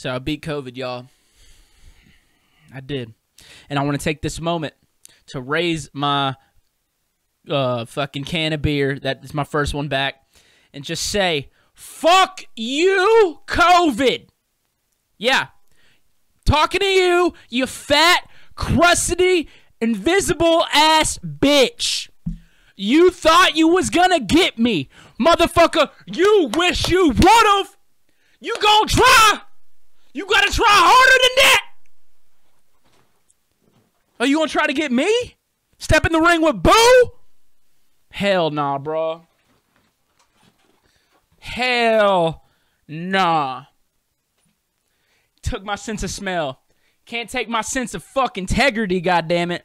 So I beat COVID, y'all. I did. And I want to take this moment to raise my fucking can of beer. That is my first one back. And just say, fuck you, COVID. Yeah. Talking to you, you fat, crusty, invisible ass bitch. You thought you was gonna get me. Motherfucker, you wish you would've. You gonna try. You gotta try harder than that. Are you gonna try to get me? Step in the ring with Boo? Hell nah, bro. Hell nah. Took my sense of smell. Can't take my sense of fucking integrity, goddammit.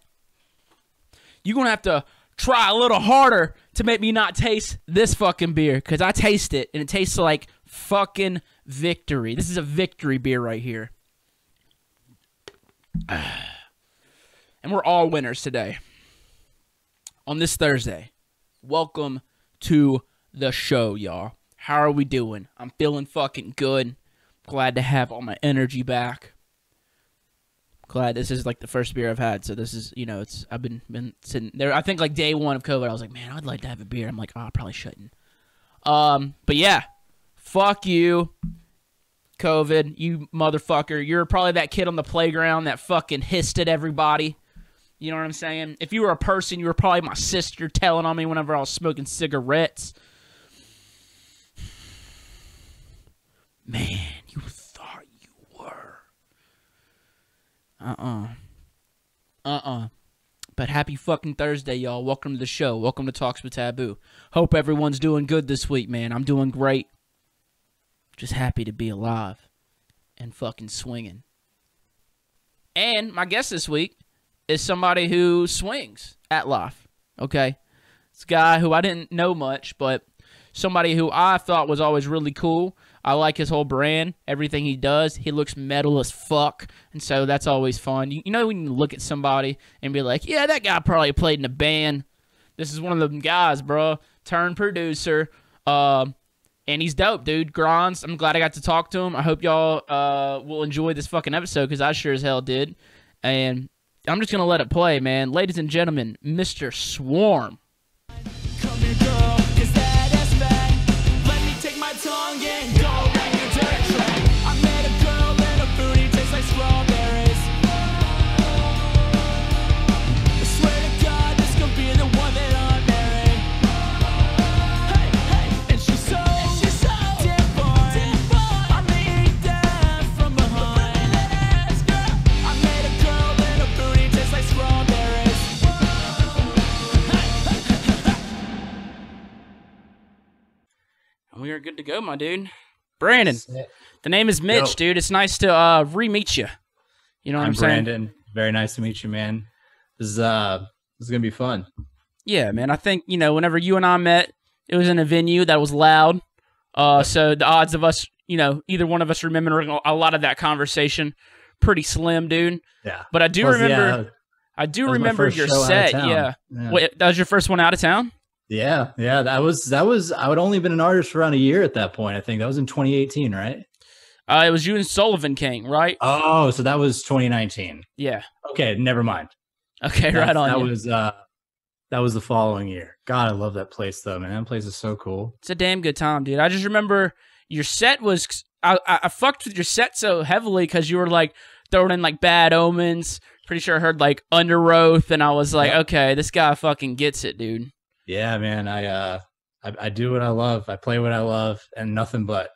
You're gonna have to try a little harder to make me not taste this fucking beer. Because I taste it, and it tastes like fucking victory. This is a victory beer right here. And we're all winners today. On this Thursday. Welcome to the show, y'all. How are we doing? I'm feeling fucking good. Glad to have all my energy back. Glad this is like the first beer I've had. So this is, you know, I've been sitting there. I think like day one of COVID, I was like, man, I'd like to have a beer. I'm like, oh, I probably shouldn't. But yeah, fuck you, COVID, you motherfucker. You're probably that kid on the playground that fucking hissed at everybody. You know what I'm saying? If you were a person, you were probably my sister telling on me whenever I was smoking cigarettes. Man, you thought you were. But happy fucking Thursday, y'all. Welcome to the show. Welcome to Talks with Taboo. Hope everyone's doing good this week, man. I'm doing great. Just happy to be alive and fucking swinging. And my guest this week is somebody who swings at life, okay? It's a guy who I didn't know much, but somebody who I thought was always really cool. I like his whole brand, everything he does. He looks metal as fuck, and so that's always fun. You know when you look at somebody and be like, yeah, that guy probably played in a band. This is one of them guys, bro. Turned producer, and he's dope, dude. Grinds. I'm glad I got to talk to him. I hope y'all will enjoy this fucking episode, because I sure as hell did. And I'm just going to let it play, man. Ladies and gentlemen, Mr. Swarm. Come here, girl, is that ass fat? Let me take my tongue and go around your dirt track. I met a girl and her booty tastes like strawberries. I swear to God, this could be the one that I'm marrying. Hey, hey, and she's so different. I may eat that from behind. I met a girl and her booty tastes like strawberries. We are good to go, my dude. Brandon. Sick. The name is Mitch, Yo. dude. It's nice to re-meet you. You know what I'm saying? Brandon. Very nice to meet you, man. This is gonna be fun. Yeah, man. I think, you know, whenever you and I met, it was in a venue that was loud. So the odds of us, you know, either one of us remembering a lot of that conversation, pretty slim, dude. Yeah. But I do Plus, remember. yeah, I do that was my remember first your show out of set. town. Yeah. Yeah. Wait, that was your first one out of town? Yeah. That was. I would only been an artist for around a year at that point. I think that was in 2018, right? It was you and Sullivan King, right? Oh, so that was 2019. Yeah. Okay, never mind. Okay, right on. That was the following year. God, I love that place though, man. That place is so cool. It's a damn good time, dude. I just remember your set was. I fucked with your set so heavily because you were like throwing in like Bad Omens. Pretty sure I heard like Under Oath, and I was like, okay, this guy fucking gets it, dude. Yeah, man. I do what I love. I play what I love, and nothing but.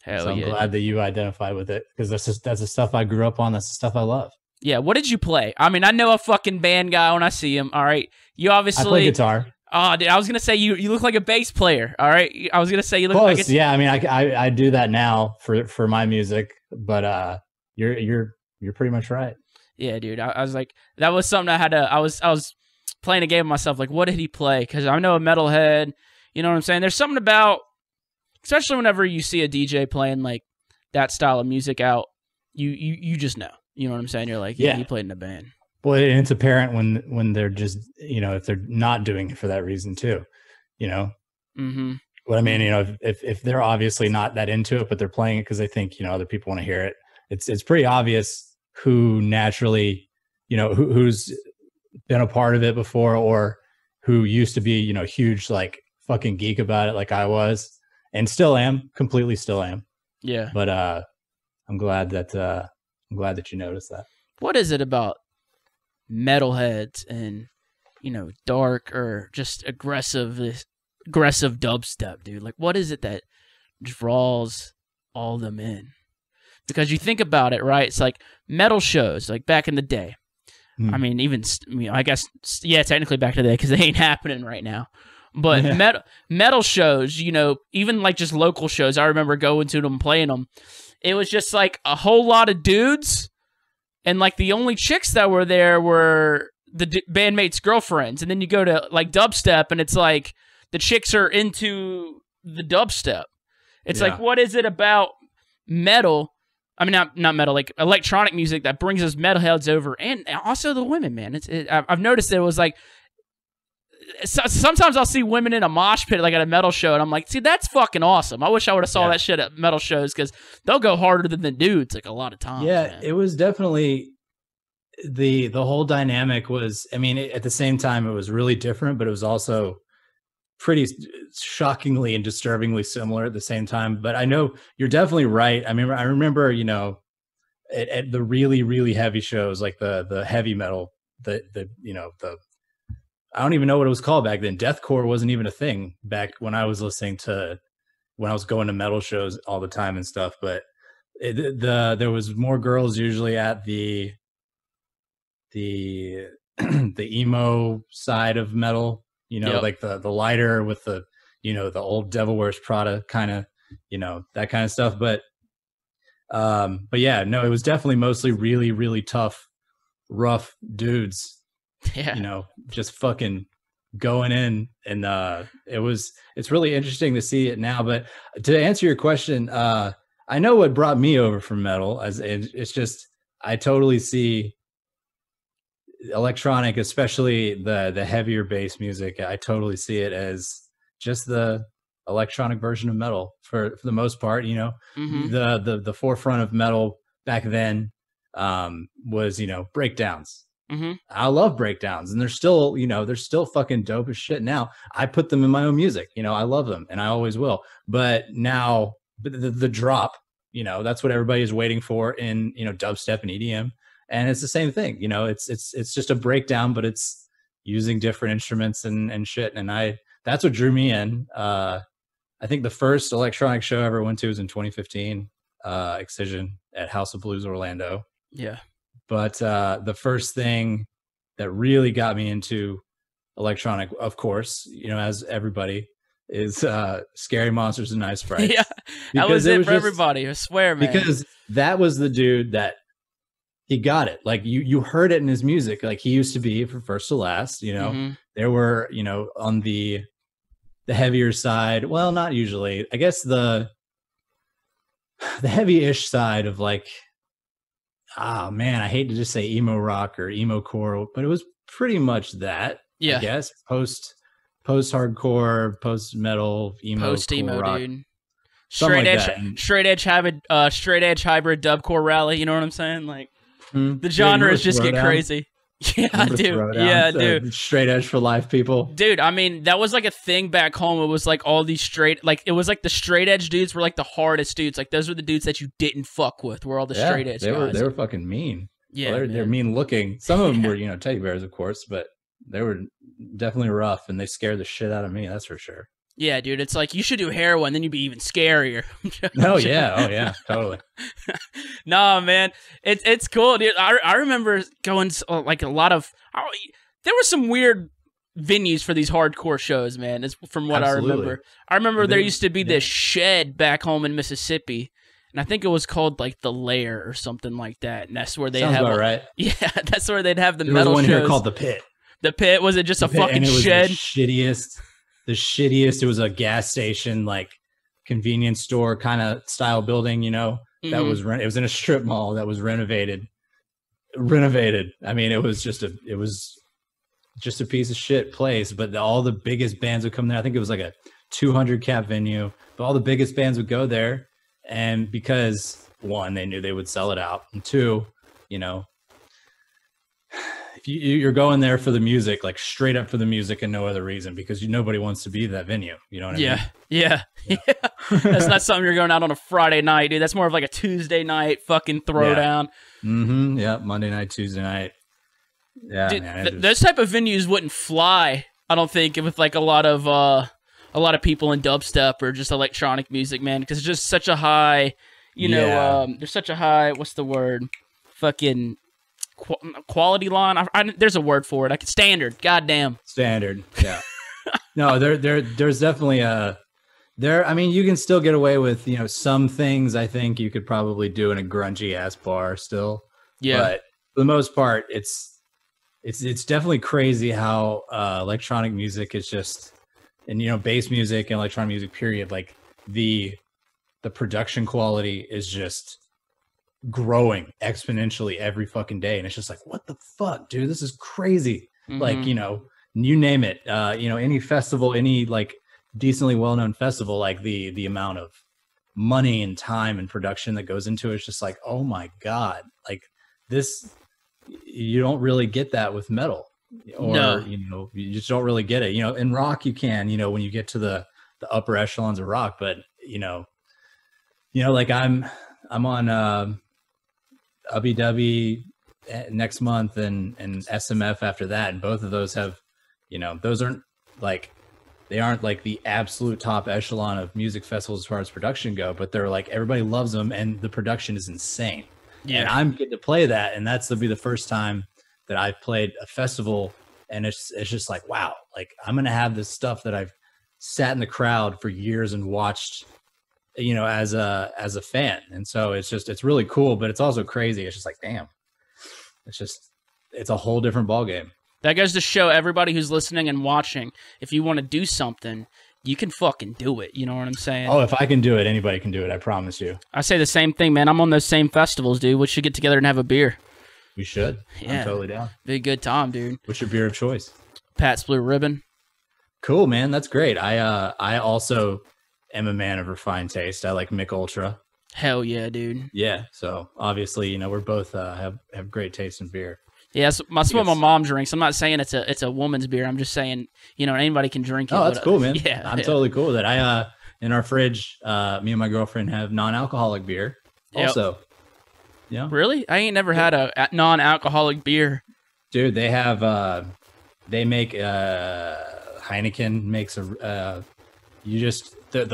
Hell So I'm yeah. glad that you identify with it, because that's the stuff I grew up on. That's the stuff I love. Yeah, what did you play? I mean, I know a fucking band guy when I see him, all right? You obviously... I play guitar. Oh, dude, I was going to say you look like a bass player, all right? I was going to say you look Close. like... Yeah, I mean, I do that now for my music, but you're pretty much right. Yeah, dude, I was like... That was something I had to... I was playing a game with myself, like, what did he play? Because I know a Metalhead, you know what I'm saying? There's something about... Especially whenever you see a DJ playing, like, that style of music out, you just know. You know what I'm saying? You're like, yeah, he played in a band. Well, and it's apparent when they're just, you know, if they're not doing it for that reason too, you know. Mm-hmm. What I mean, you know, if they're obviously not that into it, but they're playing it because they think, you know, other people want to hear it, it's pretty obvious who naturally, who's been a part of it before, or who used to be, huge, like fucking geek about it, like I was, and still am, completely still am. Yeah. But I'm glad that you noticed that. What is it about metalheads and, dark or just aggressive dubstep, dude? Like, what is it that draws all them in? Because you think about it, right? It's like metal shows, like back in the day. I mean, I guess, yeah, technically back in the day, because they ain't happening right now. But metal shows, even like just local shows, I remember going to them, playing them. It was just like a whole lot of dudes, and like the only chicks that were there were the bandmates' girlfriends. And then you go to like dubstep, and it's like the chicks are into the dubstep. It's like, what is it about metal? I mean, not metal, like electronic music that brings us metalheads over, and also the women, man. I've noticed that it was like, sometimes I'll see women in a mosh pit, like at a metal show, and I'm like, see, that's fucking awesome. I wish I would have saw that shit at metal shows, because they'll go harder than the dudes, like a lot of times. Yeah, man. It was definitely the whole dynamic was. I mean, at the same time, it was really different, but it was also pretty shockingly and disturbingly similar at the same time. But I know you're definitely right. I remember, at the really, really heavy shows, like the heavy metal, the I don't even know what it was called back then. Deathcore wasn't even a thing back when I was when I was going to metal shows all the time and stuff. But there was more girls usually at the emo side of metal, like the lighter with the, the old Devil Wears Prada kind of, that kind of stuff. But yeah, no, it was definitely mostly really, really tough, rough dudes. Yeah. Just fucking going in, and it's really interesting to see it now. But to answer your question, I know what brought me over from metal, as it's just, I totally see electronic, especially the heavier bass music. I totally see it as just the electronic version of metal for the most part. The forefront of metal back then was breakdowns. I love breakdowns, and they're still fucking dope as shit now. I put them in my own music, I love them, and I always will. But now the drop, that's what everybody is waiting for in, dubstep and EDM. And it's the same thing, it's just a breakdown, but it's using different instruments and shit. And that's what drew me in. I think the first electronic show I ever went to was in 2015, Excision at House of Blues Orlando. Yeah. But the first thing that really got me into electronic, of course, as everybody, is Scary Monsters and Nice Sprites. Yeah, that was it for everybody. I swear, man. Because that was the dude that he got it. Like you heard it in his music. Like he used to be from first to last. There were on the heavier side. Well, not usually. I guess the heavy-ish side of like. Oh man, I hate to just say emo rock or emo core, but it was pretty much that. Yeah, I guess post hardcore, post metal, post emo rock, dude. Straight edge hybrid dubcore rally. You know what I'm saying? Like the genres just get crazy. Yeah, dude. Yeah, dude. Straight edge for life, people. Dude, I mean, that was like a thing back home. It was like all these it was like the straight edge dudes were like the hardest dudes. Like those were the dudes that you didn't fuck with. Were all the straight edge guys. They were fucking mean. Yeah, well, they're mean looking. Some of them were, teddy bears, of course, but they were definitely rough, and they scared the shit out of me. That's for sure. Yeah, dude, it's like you should do heroin, then you'd be even scarier. Oh yeah, totally. No, man, it's cool, dude. I remember going like a lot of. There were some weird venues for these hardcore shows, man. From what Absolutely. I remember. I remember there used to be this shed back home in Mississippi, and I think it was called like the Lair or something like that. And that's where they'd Sounds have. About right. Yeah, that's where they'd have the there metal was one shows. Here called the Pit. The Pit, was it just a fucking shed? The shittiest. It was a gas station, like convenience store kind of style building, that was it was in a strip mall that was renovated. I mean, it was just a piece of shit place, but all the biggest bands would come there. I think it was like a 200 cap venue, but all the biggest bands would go there. And because one, they knew they would sell it out, and two, you know, if you're going there for the music, like straight up for the music and no other reason, because nobody wants to be that venue. You know what I mean? Yeah. That's not something you're going out on a Friday night, dude. That's more of like a Tuesday night fucking throwdown. Yeah. Monday night, Tuesday night. Yeah, dude, man. Those type of venues wouldn't fly, I don't think, with like a lot of people in dubstep or just electronic music, man, because it's just such a high, there's such a high, what's the word? Fucking quality line. There's a word for it. Standard. Goddamn. Standard. Yeah. No, there's definitely I mean, you can still get away with, some things. I think you could probably do in a grungy ass bar still. Yeah. But for the most part, it's definitely crazy how electronic music is just, and bass music and electronic music period, like the production quality is just growing exponentially every fucking day, and it's just like, what the fuck, dude, this is crazy. Like, you name it, any festival, any like decently well-known festival, like the amount of money and time and production that goes into it is just like, oh my god, like this, you don't really get that with metal, or no. You just don't really get it. In rock you can, when you get to the upper echelons of rock, but like I'm on Ubby next month and SMF after that, and both of those have, those aren't like, they aren't like the absolute top echelon of music festivals as far as production go, but they're like, everybody loves them and the production is insane. Yeah. And I'm getting to play that, and that'll be the first time that I've played a festival, and it's just like, wow, like I'm gonna have this stuff that I've sat in the crowd for years and watched, as a fan. And so it's really cool, but it's also crazy. It's just like, damn, it's a whole different ballgame. That goes to show everybody who's listening and watching, if you want to do something, you can fucking do it. You know what I'm saying? Oh, if I can do it, anybody can do it. I promise you. I say the same thing, man. I'm on those same festivals, dude. We should get together and have a beer. We should. Yeah. I'm totally down. Be a good time, dude. What's your beer of choice? Pat's Blue Ribbon. Cool, man. That's great. I also am a man of refined taste. I like Mick Ultra. Hell yeah, dude. Yeah. So obviously, we're both have great taste in beer. Yeah, that's what my mom drinks. I'm not saying it's a woman's beer. I'm just saying, anybody can drink it. Oh, that's cool, man. Yeah, I'm totally cool with it. I in our fridge, me and my girlfriend have non-alcoholic beer. Also, yeah. Really? I ain't never had a non-alcoholic beer. Dude, they have they make Heineken makes the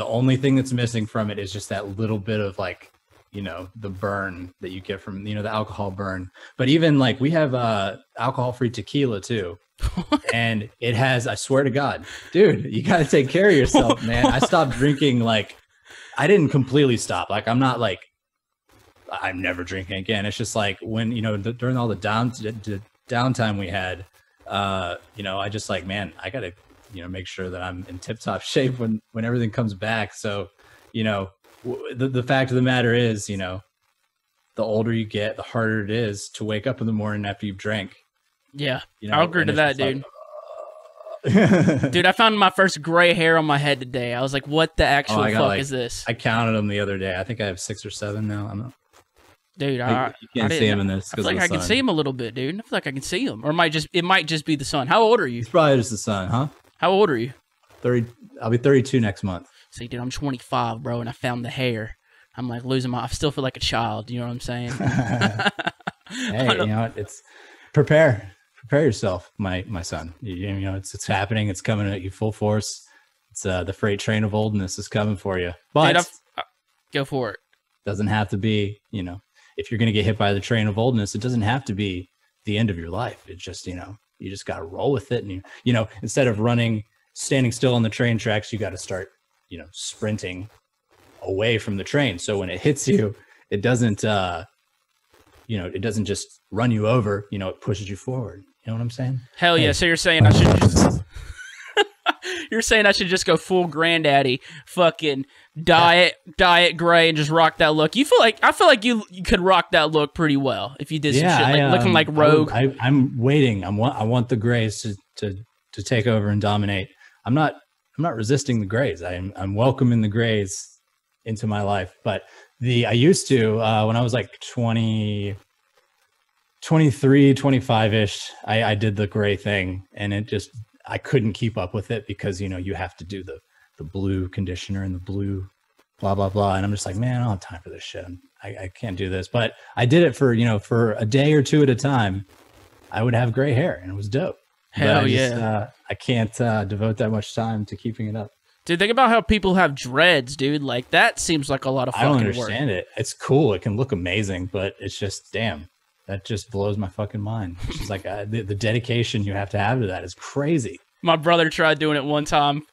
only thing that's missing from it is just that little bit of like, the burn that you get from, the alcohol burn. But even like we have alcohol-free tequila too. And it has, I swear to God, dude, you got to take care of yourself, man. I stopped drinking. Like, I didn't completely stop. Like, I'm not like, I'm never drinking again. It's just like when, during all the downtime we had, I just like, man, I got to, make sure that I'm in tip-top shape when everything comes back. So, the fact of the matter is, the older you get, the harder it is to wake up in the morning after you've drank. Yeah, I'll agree to that, dude. Like, dude, I found my first gray hair on my head today. I was like, what the actual fuck is this? I counted them the other day. I think I have 6 or 7 now. I'm not. Dude, you can't see him in this. I feel like I can see him a little bit, dude. I feel like I can see him. Or it might just be the sun. How old are you? It's probably just the sun, huh? How old are you? 30. I'll be 32 next month. See, dude, I'm 25, bro, and I found the hair. I'm like losing I still feel like a child. You know what I'm saying? Hey, it's prepare yourself, my son. It's happening. It's coming at you full force. It's the freight train of oldness is coming for you. But dude, go for it. Doesn't have to be, if you're going to get hit by the train of oldness, it doesn't have to be the end of your life. It's just, you just got to roll with it. And, instead of standing still on the train tracks, you got to start, sprinting away from the train. So when it hits you, it doesn't, it doesn't just run you over, it pushes you forward. You know what I'm saying? Hell yeah. So you're saying I should just, you're saying I should just go full granddaddy, fucking diet gray and just rock that look. I feel like you could rock that look pretty well if you did some shit, like looking like Rogue. I'm waiting. I want the grays to take over and dominate. I'm not resisting the grays. I'm welcoming the grays into my life, but I used to when I was like 23, 25-ish, I did the gray thing, and it just, I couldn't keep up with it because, you know, you have to do the blue conditioner and the blue blah, blah, blah. And I'm just like, man, I don't have time for this shit. I can't do this. But I did it for, you know, for a day or two at a time. I would have gray hair and it was dope. Hell yeah. I can't devote that much time to keeping it up. Dude, think about how people have dreads, dude. Like, that seems like a lot of fucking work. I don't understand it. It's cool. It can look amazing, but it's just, damn, that just blows my fucking mind. It's just like the dedication you have to that is crazy. My brother tried doing it one time.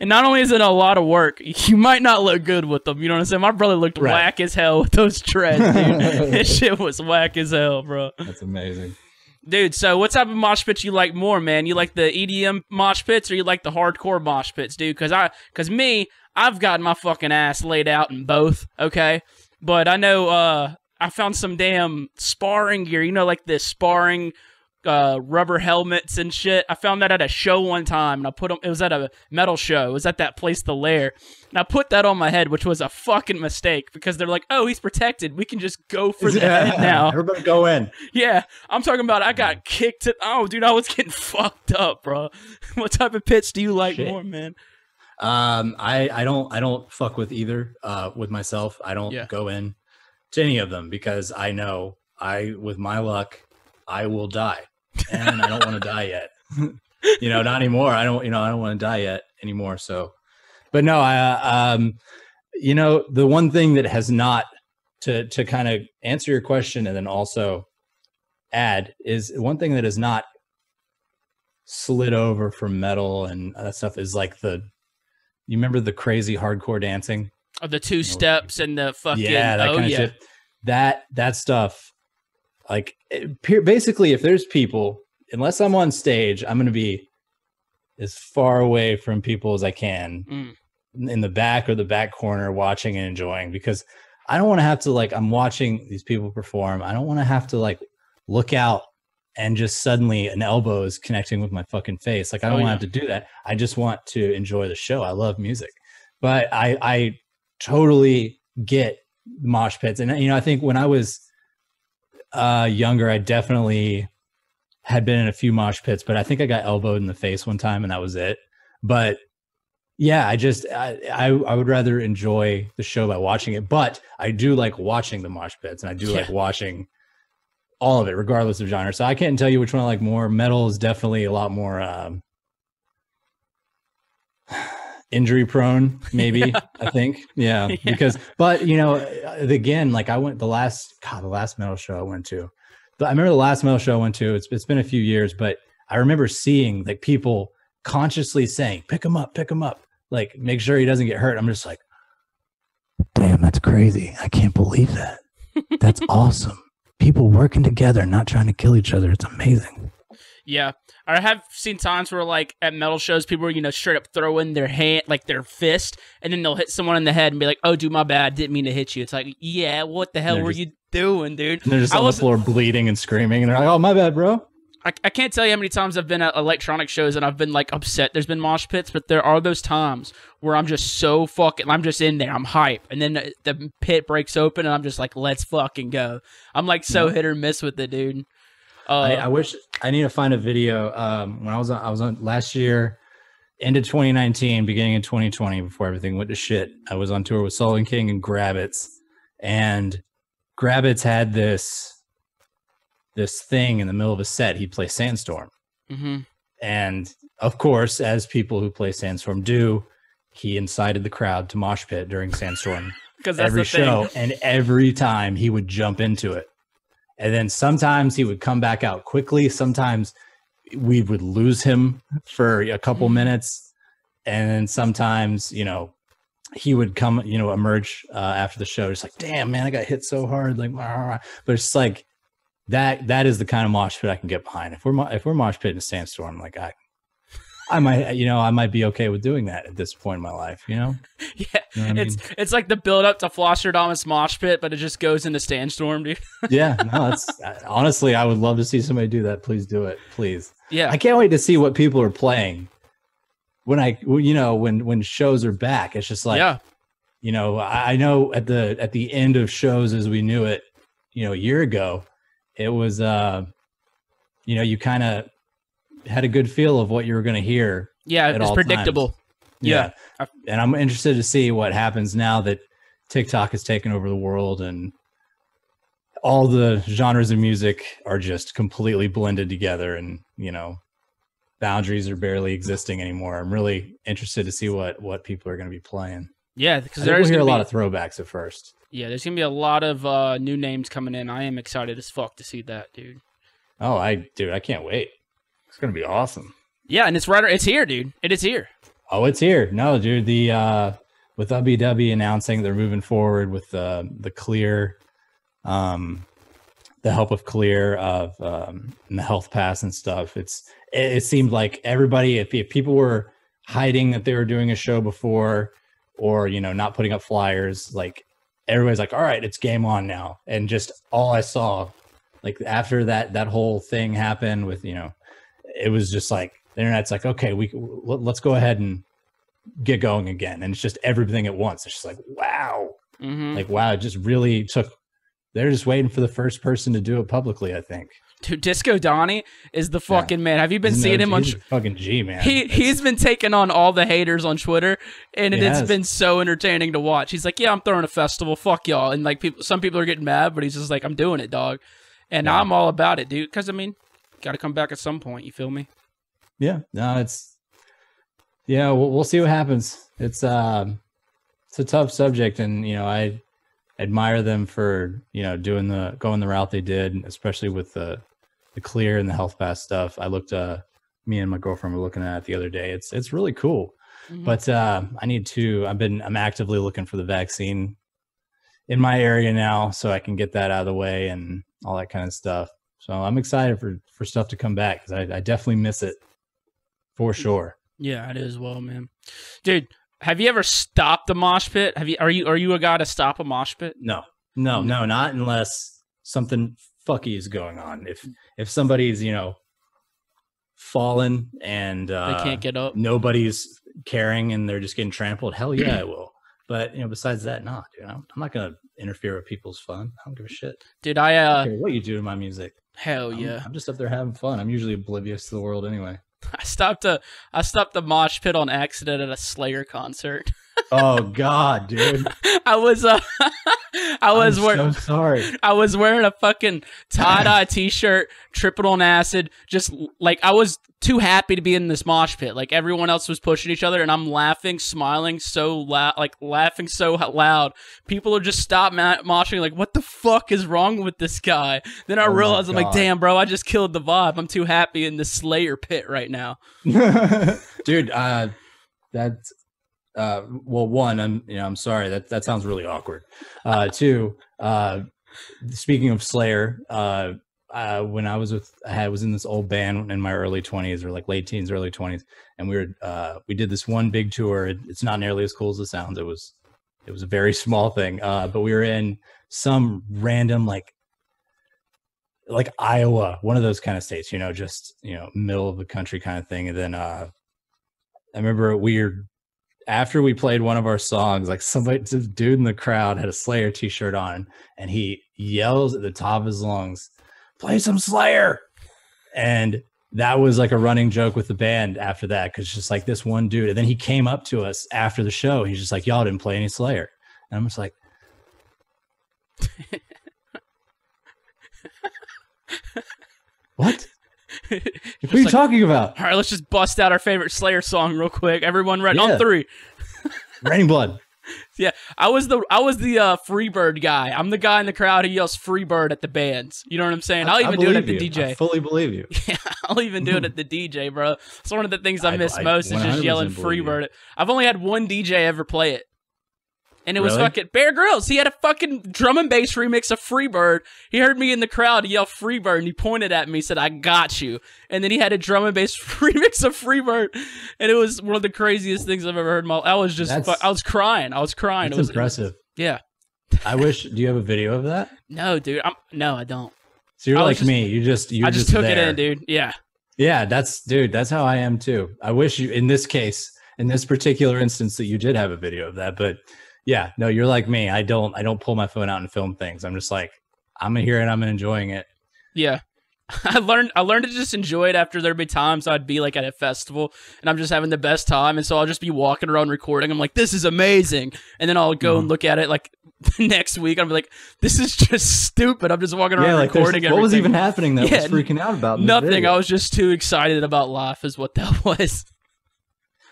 And not only is it a lot of work, you might not look good with them. You know what I'm saying? My brother looked whack as hell with those dreads, dude. This shit was whack as hell, bro. That's amazing. Dude, so what type of mosh pits you like more, man? You like the EDM mosh pits or you like the hardcore mosh pits, dude? Because I've got my fucking ass laid out in both, okay? But I know I found some damn sparring gear, you know, like this sparring rubber helmets and shit. I found that at a show one time, and I put them. It was at a metal show. It was at that place, The Lair, and I put that on my head, which was a fucking mistake because they're like, "Oh, he's protected. We can just go for the head now." Everybody go in. Yeah, I'm talking about. I got kicked. Oh, dude, I was getting fucked up, bro. What type of pits do you like more, man? I don't fuck with either. With myself, I don't go in to any of them because I know with my luck, I will die. And I don't want to die yet. You know, not anymore. I don't want to die yet anymore. So, but no, you know, the one thing that has not to kind of answer your question and then also add is one thing that has not slid over from metal and that stuff is like you remember the crazy hardcore dancing? Oh, the two steps and the fucking, that kind of shit. That stuff. Like, basically, if there's people, unless I'm on stage, I'm going to be as far away from people as I can in the back or the back corner watching and enjoying because I don't want to have to, like, I'm watching these people perform. I don't want to have to, like, look out and just suddenly an elbow is connecting with my fucking face. Like, I don't want to have to do that. I just want to enjoy the show. I love music. But I totally get mosh pits. And, you know, I think when I was younger, I definitely had been in a few mosh pits, but I think I got elbowed in the face one time and that was it. But yeah, I would rather enjoy the show by watching it, but I do like watching the mosh pits and I do like watching all of it regardless of genre. So I can't tell you which one I like more. Metal is definitely a lot more injury prone, maybe. I think, because, but you know, again, like I went the last metal show I went to. I remember the last metal show I went to. It's been a few years, but I remember seeing like people consciously saying, "Pick him up, like make sure he doesn't get hurt." I'm just like, damn, that's crazy. I can't believe that. That's awesome. People working together, not trying to kill each other. It's amazing. Yeah, I have seen times where, like, at metal shows, people are, you know, straight up throwing their hand, like their fist, and then they'll hit someone in the head and be like, "Oh, dude, my bad, didn't mean to hit you." It's like, yeah, what the hell were you doing, dude? And they're just on the floor bleeding and screaming, and they're like, "Oh, my bad, bro." I can't tell you how many times I've been at electronic shows and I've been, like, upset there's been mosh pits, but there are those times where I'm just so I'm just in there, I'm hype, and then the pit breaks open and I'm just like, let's fucking go. I'm, like, so hit or miss with it, dude. I wish I need to find a video. When I was on last year, end of 2019, beginning of 2020, before everything went to shit. I was on tour with Sullivan King and Grabbits, and Grabbits had this thing in the middle of a set. He'd play Sandstorm, and of course, as people who play Sandstorm do, he incited the crowd to mosh pit during Sandstorm because every show, and every time he would jump into it. And then sometimes he would come back out quickly. Sometimes we would lose him for a couple minutes. And then sometimes, you know, he would come, you know, emerge after the show. Just like, damn, man, I got hit so hard. Like, but it's like that is the kind of mosh pit I can get behind. If we're mosh pit in a Sandstorm, like I might be okay with doing that at this point in my life, you know? Yeah, you know what I mean? It's like the build up to Flosstradamus mosh pit, but it just goes into Sandstorm, dude. Yeah, no, that's honestly, I would love to see somebody do that. Please do it, please. Yeah, I can't wait to see what people are playing when shows are back. It's just like, you know, I know at the end of shows as we knew it, you know, a year ago, it was, you know, you kind of had a good feel of what you were going to hear. Yeah, it's predictable. Times. Yeah. And I'm interested to see what happens now that TikTok has taken over the world and all the genres of music are just completely blended together, and, you know, boundaries are barely existing anymore. I'm really interested to see what people are going to be playing. Yeah, because we'll hear a lot of throwbacks at first. Yeah, there's going to be a lot of new names coming in. I am excited as fuck to see that, dude. Oh, I can't wait. It's going to be awesome. Yeah, and it's here, dude. It is here. Oh, it's here. No, dude, with WW announcing they're moving forward with the Clear, the help of Clear of and the Health Pass and stuff. It seemed like everybody, if people were hiding that they were doing a show before, or, you know, not putting up flyers, like everybody's like, all right, it's game on now. And just all I saw, like after that whole thing happened with, you know, it was just like the internet's like, okay, let's go ahead and get going again. And it's just everything at once. It's just like, wow. Mm-hmm. Like, wow, it just really took, they're just waiting for the first person to do it publicly, I think. Dude, Disco Donnie is the fucking man. Have you been seeing him on? He's a fucking G, man. He's been taking on all the haters on Twitter, and it's been so entertaining to watch. He's like, yeah, I'm throwing a festival. Fuck y'all. And like, some people are getting mad, but he's just like, I'm doing it, dog. And I'm all about it, dude. Because, I mean, got to come back at some point. You feel me? Yeah. No, we'll see what happens. It's a tough subject, and, you know, I admire them for, you know, going the route they did, especially with the Clear and the Health Pass stuff. I looked, me and my girlfriend were looking at it the other day. It's really cool. Mm-hmm. But I'm actively looking for the vaccine in my area now, so I can get that out of the way and all that kind of stuff. So I'm excited for stuff to come back, because I definitely miss it for sure. Yeah, it is well, man. Dude, have you ever stopped a mosh pit? Are you a guy to stop a mosh pit? No, not unless something fucky is going on. If somebody's, you know, fallen and they can't get up, nobody's caring, and they're just getting trampled, hell yeah, I will. But, you know, besides that, not, you know, I'm not gonna interfere with people's fun. I don't give a shit, dude. I don't care what you do to my music. Hell yeah, I'm just up there having fun. I'm usually oblivious to the world anyway. I stopped the mosh pit on accident at a Slayer concert. Oh God, dude! I was so sorry. I was wearing a fucking tie-dye t-shirt, tripping on acid. Just like, I was too happy to be in this mosh pit. Like, everyone else was pushing each other, and I'm laughing, smiling so loud, like laughing so loud. People are just stop moshing. Like, what the fuck is wrong with this guy? Then I realized, I'm like, damn, bro, I just killed the vibe. I'm too happy in the Slayer pit right now, dude. That's. Well, one, I'm sorry, that sounds really awkward. Two, speaking of Slayer, when I was in this old band in my early 20s, or like late teens, early 20s, and we did this one big tour. It's not nearly as cool as it sounds. It was a very small thing, but we were in some random like Iowa, one of those kind of states, you know, just, you know, middle of the country kind of thing. And then I remember after we played one of our songs, like some dude in the crowd had a Slayer t-shirt on, and he yells at the top of his lungs, "Play some Slayer!" And that was like a running joke with the band after that, because just like this one dude, and then he came up to us after the show. He's just like, "Y'all didn't play any Slayer," and I'm just like, "What? What are you talking about?" All right, let's just bust out our favorite Slayer song real quick. Everyone ready? On 3. Raining Blood. Yeah, I was the Freebird guy. I'm the guy in the crowd who yells Freebird at the bands. You know what I'm saying? I'll even do it at the DJ. I fully believe you. Yeah, I'll even do it at the DJ, bro. It's one of the things I miss most, is just yelling Freebird. I've only had one DJ ever play it. And it was fucking Bear Grylls. He had a fucking drum and bass remix of Freebird. He heard me in the crowd yell Freebird, and he pointed at me and said, "I got you." And then he had a drum and bass remix of Freebird. And it was one of the craziest things I've ever heard in my life. I was crying. That's it was impressive. Yeah. I wish, do you have a video of that? No, dude. No, I don't. So you're like me. I just took it in, dude. Yeah. Yeah, that's how I am too. I wish you, in this case, in this particular instance, that you did have a video of that, but Yeah, no, you're like me. I don't pull my phone out and film things. I'm just like, I'm gonna hear it. I'm enjoying it. Yeah. I learned to just enjoy it after there'd be times I'd be like at a festival and I'm just having the best time, and so I'll just be walking around recording. I'm like, this is amazing, and then I'll go and look at it like next week. I'll be like, this is just stupid. I'm just walking around recording. What was even happening that was freaking out about? Nothing. I was just too excited about life, is what that was.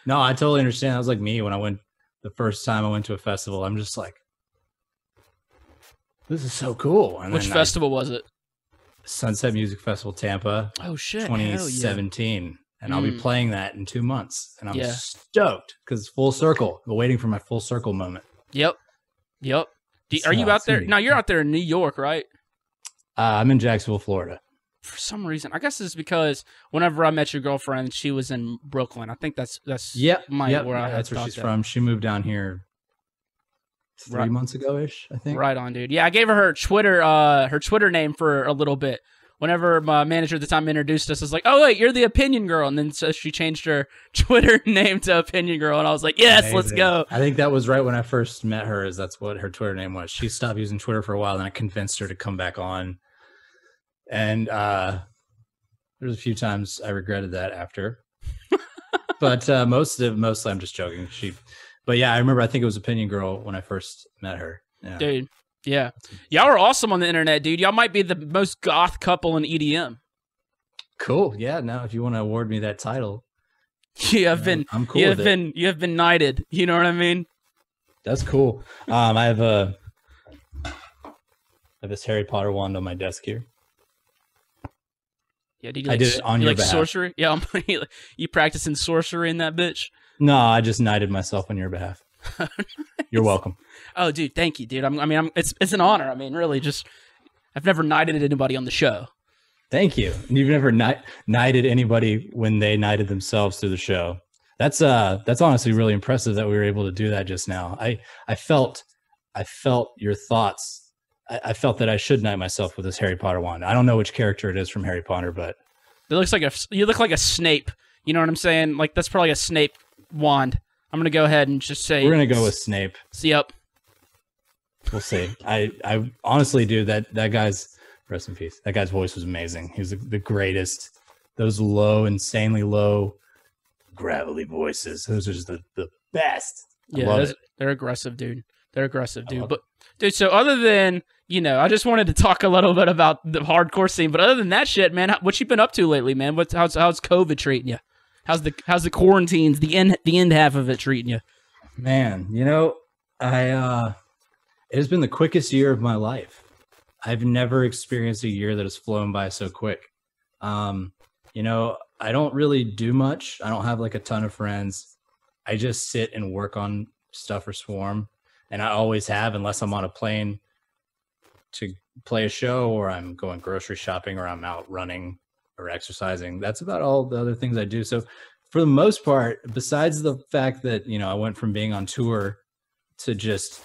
No, I totally understand. That was like me when I went the first time I went to a festival. I'm just like, this is so cool. And which festival was it? Sunset Music Festival, Tampa. Oh shit! 2017, and I'll be playing that in 2 months, and I'm stoked because it's full circle. I'm waiting for my full circle moment. Yep. Are you out there? No, you're out there in New York, right? I'm in Jacksonville, Florida. For some reason, I guess it's because whenever I met your girlfriend, she was in Brooklyn. I think that's where that's where she's from. She moved down here 3 months ago-ish, I think. Right on, dude. Yeah, I gave her Twitter name for a little bit. Whenever my manager at the time introduced us, I was like, oh, wait, you're the Opinion Girl. And then so she changed her Twitter name to Opinion Girl. And I was like, yes, amazing. Let's go. I think that was right when I first met her, that's what her Twitter name was. She stopped using Twitter for a while, and I convinced her to come back on. And there's a few times I regretted that after. But mostly I'm just joking. But yeah, I remember, I think it was Opinion Girl when I first met her. Yeah. Dude, yeah. Y'all are awesome on the internet, dude. Y'all might be the most goth couple in EDM. Cool. Yeah, now if you want to award me that title. I'm cool with it. You have been knighted. You know what I mean? That's cool. I have this Harry Potter wand on my desk here. Yeah, I did it on your behalf. Sorcery? Yeah, you practicing sorcery in that bitch? No, I just knighted myself on your behalf. Nice. You're welcome. Oh, dude, thank you, dude. It's an honor. I mean, really, I've never knighted anybody on the show. Thank you. You've never knighted anybody when they knighted themselves through the show. That's honestly really impressive that we were able to do that just now. I felt your thoughts. I felt that I should knight myself with this Harry Potter wand. I don't know which character it is from Harry Potter, but you look like a Snape. You know what I'm saying? Like, that's probably a Snape wand. I'm gonna go ahead and just say we're gonna go with Snape. Yep. We'll see. I honestly do that guy's, rest in peace. That guy's voice was amazing. He was the greatest. Those low, insanely low, gravelly voices. Those are just the best. They're aggressive, dude. They're aggressive, dude. But dude, so other than, I just wanted to talk a little bit about the hardcore scene. But other than that shit, man, what you been up to lately, man? How's COVID treating you? How's the quarantines, the end half of it treating you? Man, it has been the quickest year of my life. I've never experienced a year that has flown by so quick. I don't really do much. I don't have like a ton of friends. I just sit and work on stuff for Swarm, and I always have, unless I'm on a plane to play a show, or I'm going grocery shopping, or I'm out running or exercising. That's about all the other things I do. So for the most part, besides the fact that, I went from being on tour to just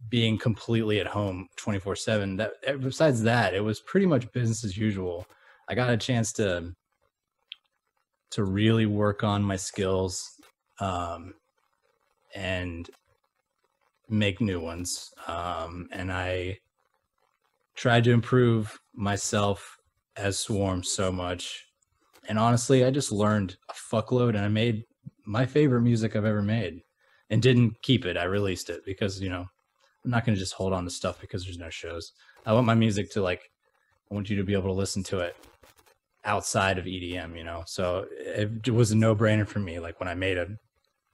being completely at home 24/7, besides that, it was pretty much business as usual. I got a chance to really work on my skills and make new ones. And I tried to improve myself as Swarm so much, and honestly, I just learned a fuckload, and I made my favorite music I've ever made, and didn't keep it. I released it because I'm not going to just hold on to stuff because there's no shows. I want my music to I want you to be able to listen to it outside of EDM, so it was a no-brainer for me. Like, when I made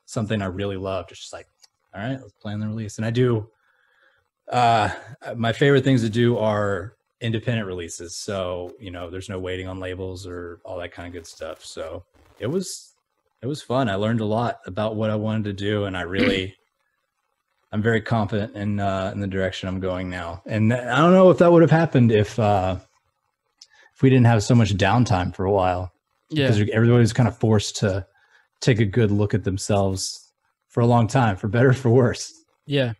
something I really loved, it's just like, all right, let's plan the release. And I do my favorite things to do are independent releases, so there's no waiting on labels or all that kind of good stuff. So it was fun. I learned a lot about what I wanted to do, and I'm very confident in the direction I'm going now. And I don't know if that would have happened if we didn't have so much downtime for a while. Yeah, because everybody was kind of forced to take a good look at themselves for a long time, for better or for worse. Yeah.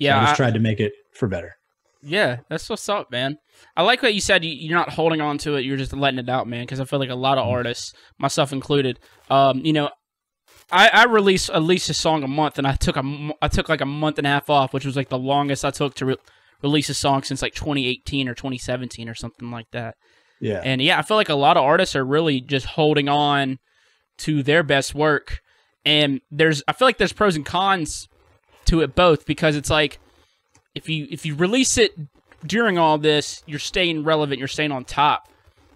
So I just tried to make it for better. Yeah, that's what's up, man. I like what you said. You're not holding on to it. You're just letting it out, man, because I feel like a lot of artists, myself included, I release at least a song a month, and I took like a month and a half off, which was like the longest I took to release a song since like 2018 or 2017 or something like that. Yeah. And yeah, I feel like a lot of artists are really just holding on to their best work. And I feel like there's pros and cons to it both, because it's like if you release it during all this, you're staying relevant, you're staying on top.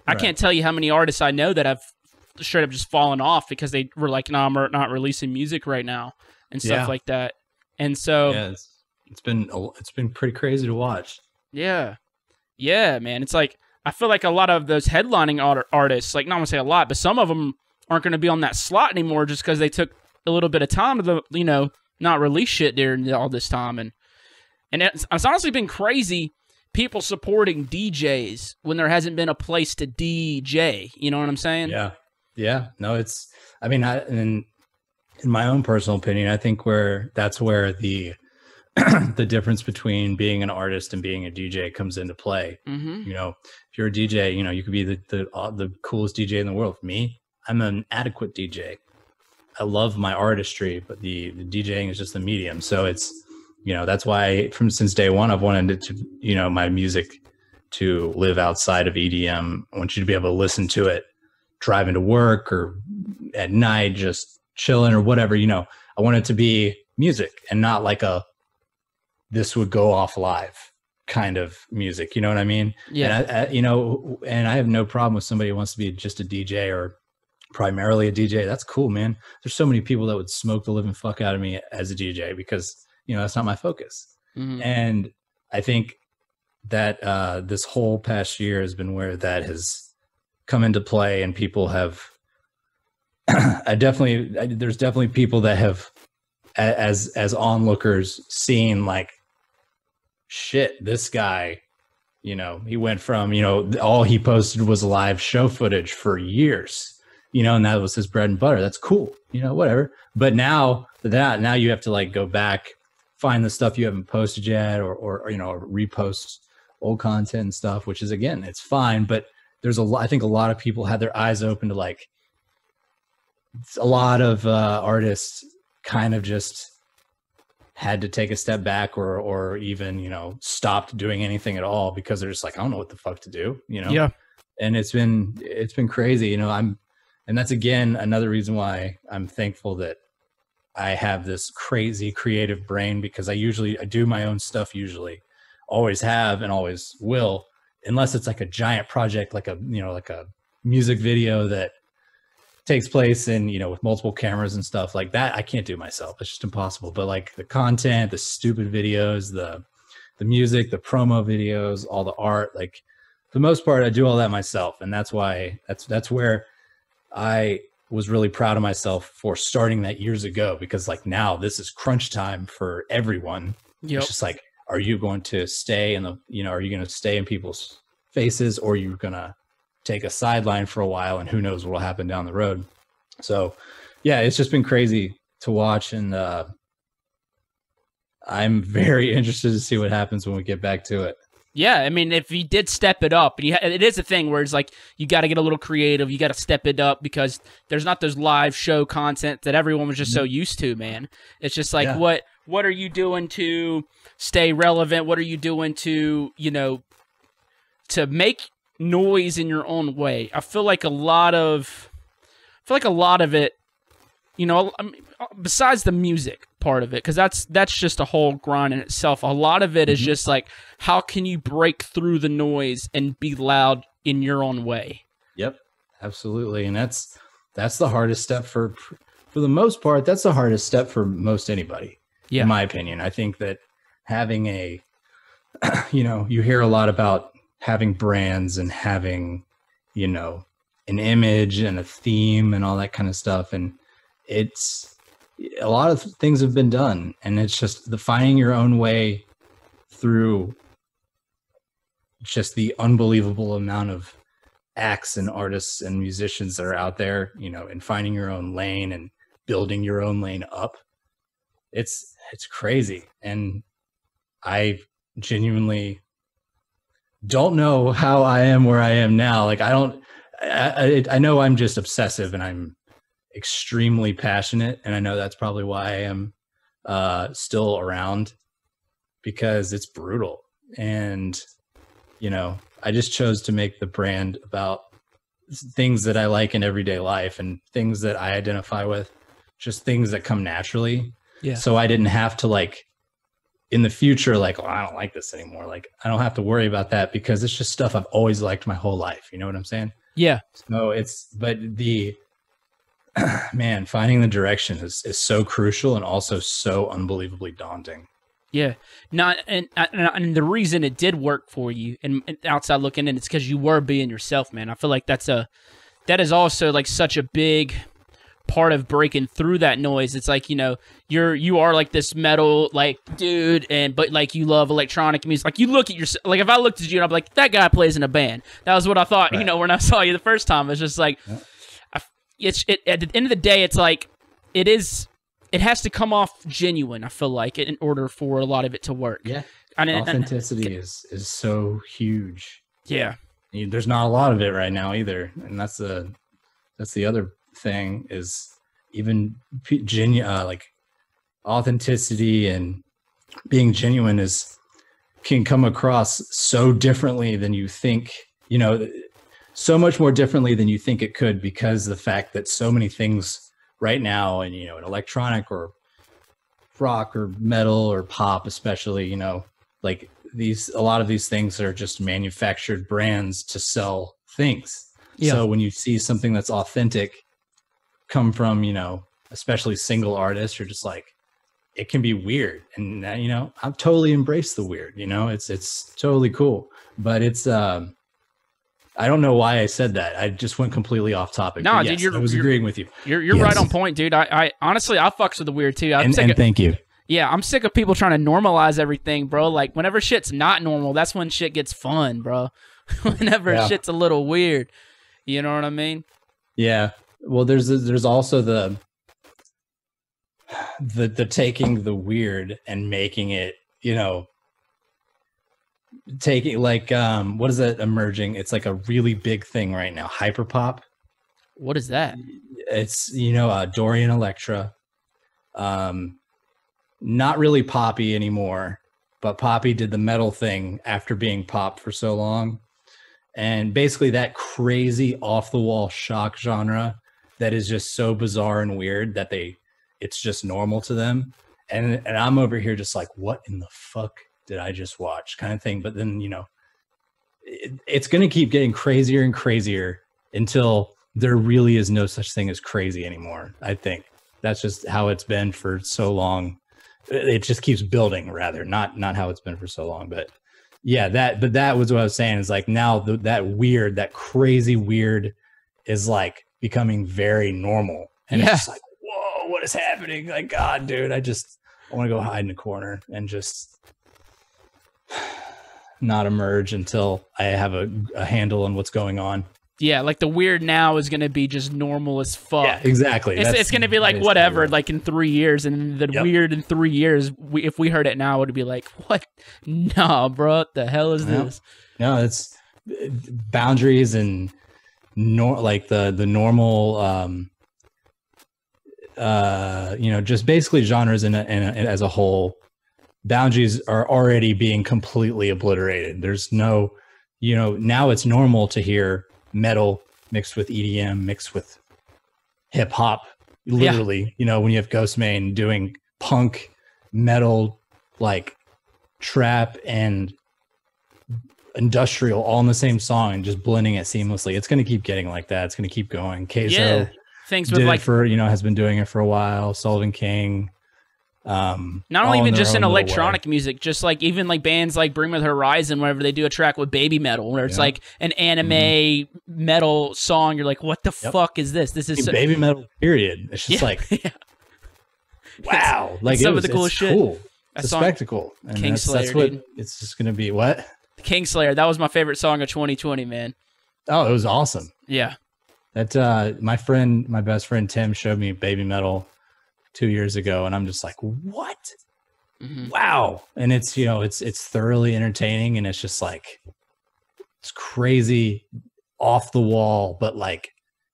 I can't tell you how many artists I know that have straight up just fallen off because they were like, no, I'm not releasing music right now and stuff like that. And so it's been pretty crazy to watch. Yeah, man. It's like I feel like a lot of those headlining artists, like not gonna say a lot, but some of them aren't going to be on that slot anymore just because they took a little bit of time to not release shit during all this time. And it's honestly been crazy. People supporting DJs when there hasn't been a place to DJ. You know what I'm saying? Yeah. No, in my own personal opinion, I think that's where the the difference between being an artist and being a DJ comes into play. Mm-hmm. If you're a DJ, you could be the coolest DJ in the world. For me, I'm an adequate DJ. I love my artistry, but the DJing is just the medium. So it's, that's why since day one, I've wanted it to, my music to live outside of EDM. I want you to be able to listen to it driving to work or at night, just chilling or whatever, I want it to be music and not like this would go off live kind of music. You know what I mean? Yeah. And and I have no problem with somebody who wants to be just a DJ or primarily a DJ. That's cool, man. There's so many people that would smoke the living fuck out of me as a DJ because, that's not my focus. Mm-hmm. And I think that this whole past year has been where that has come into play, and people have there's definitely people that have as onlookers seen like, shit, this guy, he went from, all he posted was live show footage for years, and that was his bread and butter. That's cool, whatever. But now you have to like go back, find the stuff you haven't posted yet, or repost old content and stuff, which is, again, it's fine. But I think a lot of people had their eyes open to like, a lot of artists kind of just had to take a step back or even, stopped doing anything at all because they're just like, I don't know what the fuck to do, Yeah. And it's been crazy, and that's, again, another reason why I'm thankful that I have this crazy creative brain, because I do my own stuff, usually always have and always will, unless it's like a giant project, like a music video that takes place in, with multiple cameras and stuff like that. I can't do myself. It's just impossible. But like the content, the stupid videos, the music, the promo videos, all the art, like for the most part, I do all that myself. And that's why that's where I was really proud of myself for starting that years ago, because like now this is crunch time for everyone. Yep. It's just like, are you going to stay are you going to stay in people's faces, or are you going to take a sideline for a while, and who knows what will happen down the road. So yeah, it's just been crazy to watch, and I'm very interested to see what happens when we get back to it. Yeah, I mean, if you did step it up, and it is a thing where it's like you got to get a little creative, you got to step it up, because there's not those live show content that everyone was just so used to, man. It's just like, what are you doing to stay relevant? What are you doing to, to make noise in your own way? I feel like a lot of it, besides the music part of it, because that's just a whole grind in itself. A lot of it is just like, how can you break through the noise and be loud in your own way? Yep, absolutely. And that's the hardest step for the most part. That's the hardest step for most anybody, in my opinion. I think that having you hear a lot about having brands and having, an image and a theme and all that kind of stuff. And it's a lot of things have been done, and it's just finding your own way through just the unbelievable amount of acts and artists and musicians that are out there, and finding your own lane and building your own lane up. It's crazy. And I genuinely don't know how I am where I am now. Like, I know I'm just obsessive, and I'm extremely passionate, and I know that's probably why I am still around, because it's brutal. And you know, I just chose to make the brand about things that I like in everyday life and things that I identify with, just things that come naturally. Yeah. So I didn't have to like in the future, like, oh, I don't like this anymore. Like, I don't have to worry about that because it's just stuff I've always liked my whole life. You know what I'm saying? Yeah. So but the, man, finding the direction is so crucial and also so unbelievably daunting. Yeah. And the reason it did work for you and outside looking in, it's because you were being yourself, man. I feel like that is also like such a big part of breaking through that noise. It's like, you know, you are like this metal like dude, but like you love electronic music. Like you look at yourself, like if I looked at you and I'm like, that guy plays in a band. That was what I thought. Right. You know, when I saw you the first time, it's just like, at the end of the day, it's like it has to come off genuine. I feel like in order for a lot of it to work. Yeah, authenticity is so huge. Yeah, there's not a lot of it right now either, and that's the other thing is even like authenticity and being genuine can come across so differently than you think. You know, so much more differently than you think it could, because the fact that so many things right now, and you know, in electronic or rock or metal or pop especially, you know, like a lot of these things are just manufactured brands to sell things. Yeah. So when you see something that's authentic come from, you know, especially single artists, you're just like, it can be weird. And you know, I've totally embraced the weird, you know, it's totally cool, but it's I don't know why I said that. I just went completely off topic. No, yes, dude, I was agreeing with you. You're right on point, dude. I honestly, I fucks with the weird too. And thank you. Yeah, I'm sick of people trying to normalize everything, bro. Like whenever shit's not normal, that's when shit gets fun, bro. Whenever shit's a little weird, you know what I mean? Yeah. Well, there's also the taking the weird and making it, you know, taking like what is that emerging? It's like a really big thing right now. Hyperpop. What is that? It's, you know, Dorian Electra. Not really poppy anymore, but Poppy did the metal thing after being pop for so long. And basically that crazy off the wall shock genre that is just so bizarre and weird that it's just normal to them. And I'm over here just like, what in the fuck did I just watch, kind of thing. But then, you know, it's going to keep getting crazier and crazier until there really is no such thing as crazy anymore. I think that's just how it's been for so long. It just keeps building, rather, not how it's been for so long. But yeah, that was what I was saying, is like now that crazy weird is like becoming very normal. And it's just like, whoa, what is happening? Like, God, dude, I want to go hide in a corner and just not emerge until I have a handle on what's going on. Yeah, like the weird now is going to be just normal as fuck. Yeah, exactly. It's going to be like whatever, like in 3 years, and the weird in 3 years, if we heard it now, it would be like, what? Nah, bro, what the hell is this? No, it's boundaries and like the normal, you know, just basically genres in as a whole. Boundaries are already being completely obliterated. There's no, you know, now it's normal to hear metal mixed with EDM, mixed with hip hop, literally, you know, when you have Ghostmane doing punk, metal, like trap and industrial all in the same song and just blending it seamlessly. It's going to keep getting like that. It's going to keep going. Queso things with like, for, you know, has been doing it for a while. Sullivan King. Not only even just in electronic music, just like even like bands like Bring Me the Horizon, whenever they do a track with baby metal, where it's like an anime metal song, you're like, what the fuck is this? This is baby metal, period. It's just like, wow, like some of the coolest shit. Cool. It's a spectacle. And Kingslayer, that's what it's just gonna be. What? Kingslayer, that was my favorite song of 2020, man. Oh, it was awesome. Yeah. That my best friend Tim showed me baby metal 2 years ago, and I'm just like, what? Wow. And it's, you know, it's thoroughly entertaining, and it's just like, it's crazy, off the wall, but like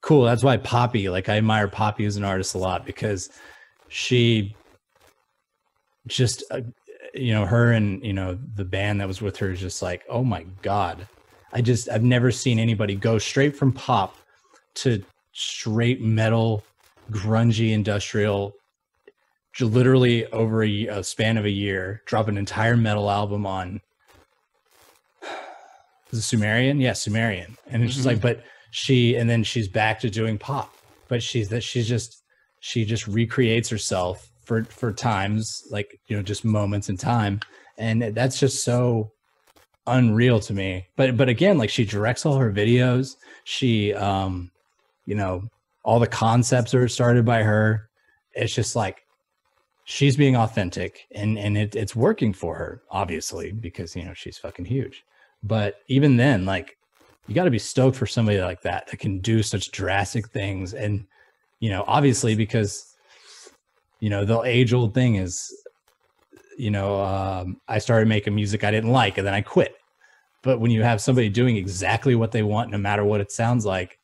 cool. That's why Poppy, like I admire Poppy as an artist a lot, because she just, her and, the band that was with her is just like, oh my God. I've never seen anybody go straight from pop to straight metal, grungy, industrial, literally over a span of a year, drop an entire metal album on, is it Sumerian? Yeah, Sumerian. And it's just like, but and then she's back to doing pop, but she just recreates herself for times, like, just moments in time. And that's just so unreal to me. But again, like, she directs all her videos. She, all the concepts are started by her. It's just like, she's being authentic, and it's working for her, obviously, because, she's fucking huge. But even then, like, you got to be stoked for somebody like that can do such drastic things. And, obviously, because, the age old thing is, I started making music I didn't like, and then I quit. But when you have somebody doing exactly what they want, no matter what it sounds like,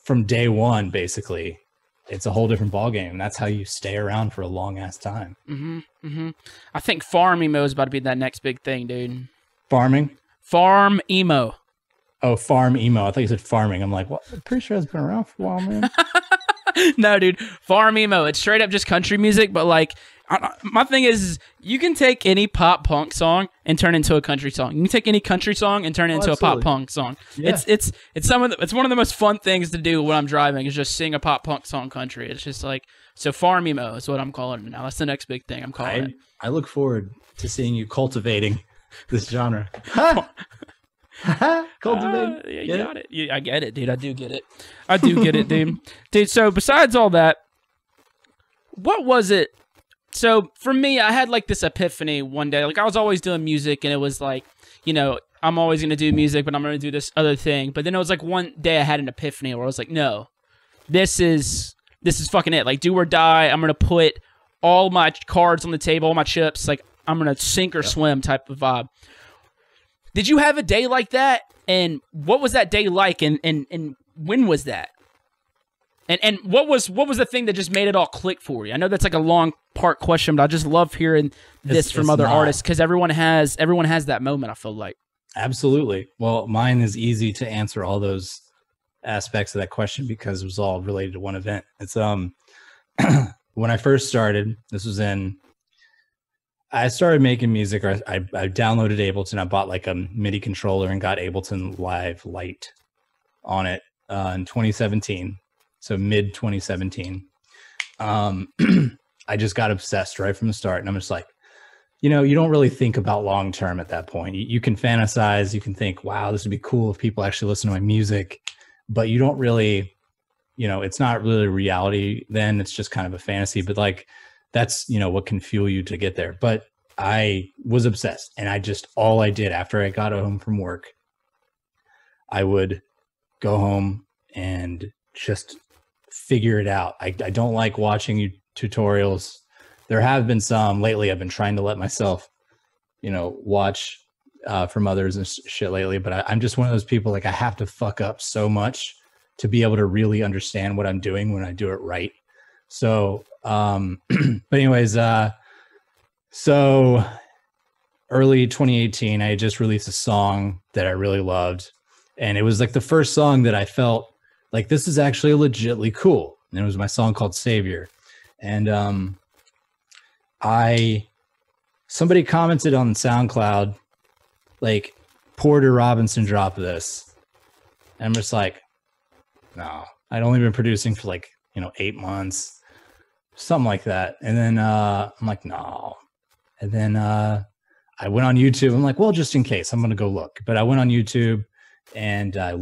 from day one, basically, it's a whole different ballgame. And that's how you stay around for a long ass time. I think farm emo is about to be that next big thing, dude. Farming? Farm emo. Oh, farm emo. I thought you said farming. I'm like, what? I'm pretty sure it's been around for a while, man. No, dude. Farm emo. It's straight up just country music, but like, my thing is you can take any pop punk song and turn it into a country song. You can take any country song and turn it into absolutely. a pop punk song. Yeah. It's one of the most fun things to do when I'm driving is just sing a pop punk song country. It's just like, so farm emo is what I'm calling it now. That's the next big thing I'm calling it. I look forward to seeing you cultivating this genre. Cultivating. You got it. I get it, dude. I do get it, dude. Dude, so besides all that, what was it? So for me, I had like this epiphany one day. Like, I was always doing music, and it was like, I'm always going to do music, but I'm going to do this other thing. But then it was like one day I had an epiphany where I was like, no, this is fucking it. Like, do or die. I'm going to put all my cards on the table, all my chips. Like, I'm going to sink or swim type of vibe. Did you have a day like that? And what was that day like? And when was that? And what was the thing that just made it all click for you? I know that's like a long part question, but I just love hearing this from other artists, because everyone has that moment, I feel like. Absolutely. Well, mine is easy to answer all those aspects of that question because it was all related to one event. It's when I first started, I started making music. I downloaded Ableton. I bought like a MIDI controller and got Ableton Live Lite on it in 2017. So mid 2017. I just got obsessed right from the start. And I'm just like, you don't really think about long term at that point. You can fantasize. You can think, wow, this would be cool if people actually listen to my music. But you don't really, it's not really reality then. It's just kind of a fantasy. But like, that's, what can fuel you to get there. But I was obsessed. And all I did after I got home from work, I would go home and just figure it out. I don't like watching tutorials. There have been some lately. I've been trying to let myself, watch from others and shit lately. But I'm just one of those people, like, I have to fuck up so much to be able to really understand what I'm doing when I do it right. So, but anyways, so early 2018, I had just released a song that I really loved. And it was like the first song that I felt like, this is actually legitly cool. And it was my song called Savior. And somebody commented on SoundCloud, like, Porter Robinson dropped this. And I'm just like, no, I'd only been producing for like, 8 months, something like that. And then I'm like, no. And then I went on YouTube. I'm like, well, just in case, I'm going to go look. But I went on YouTube and I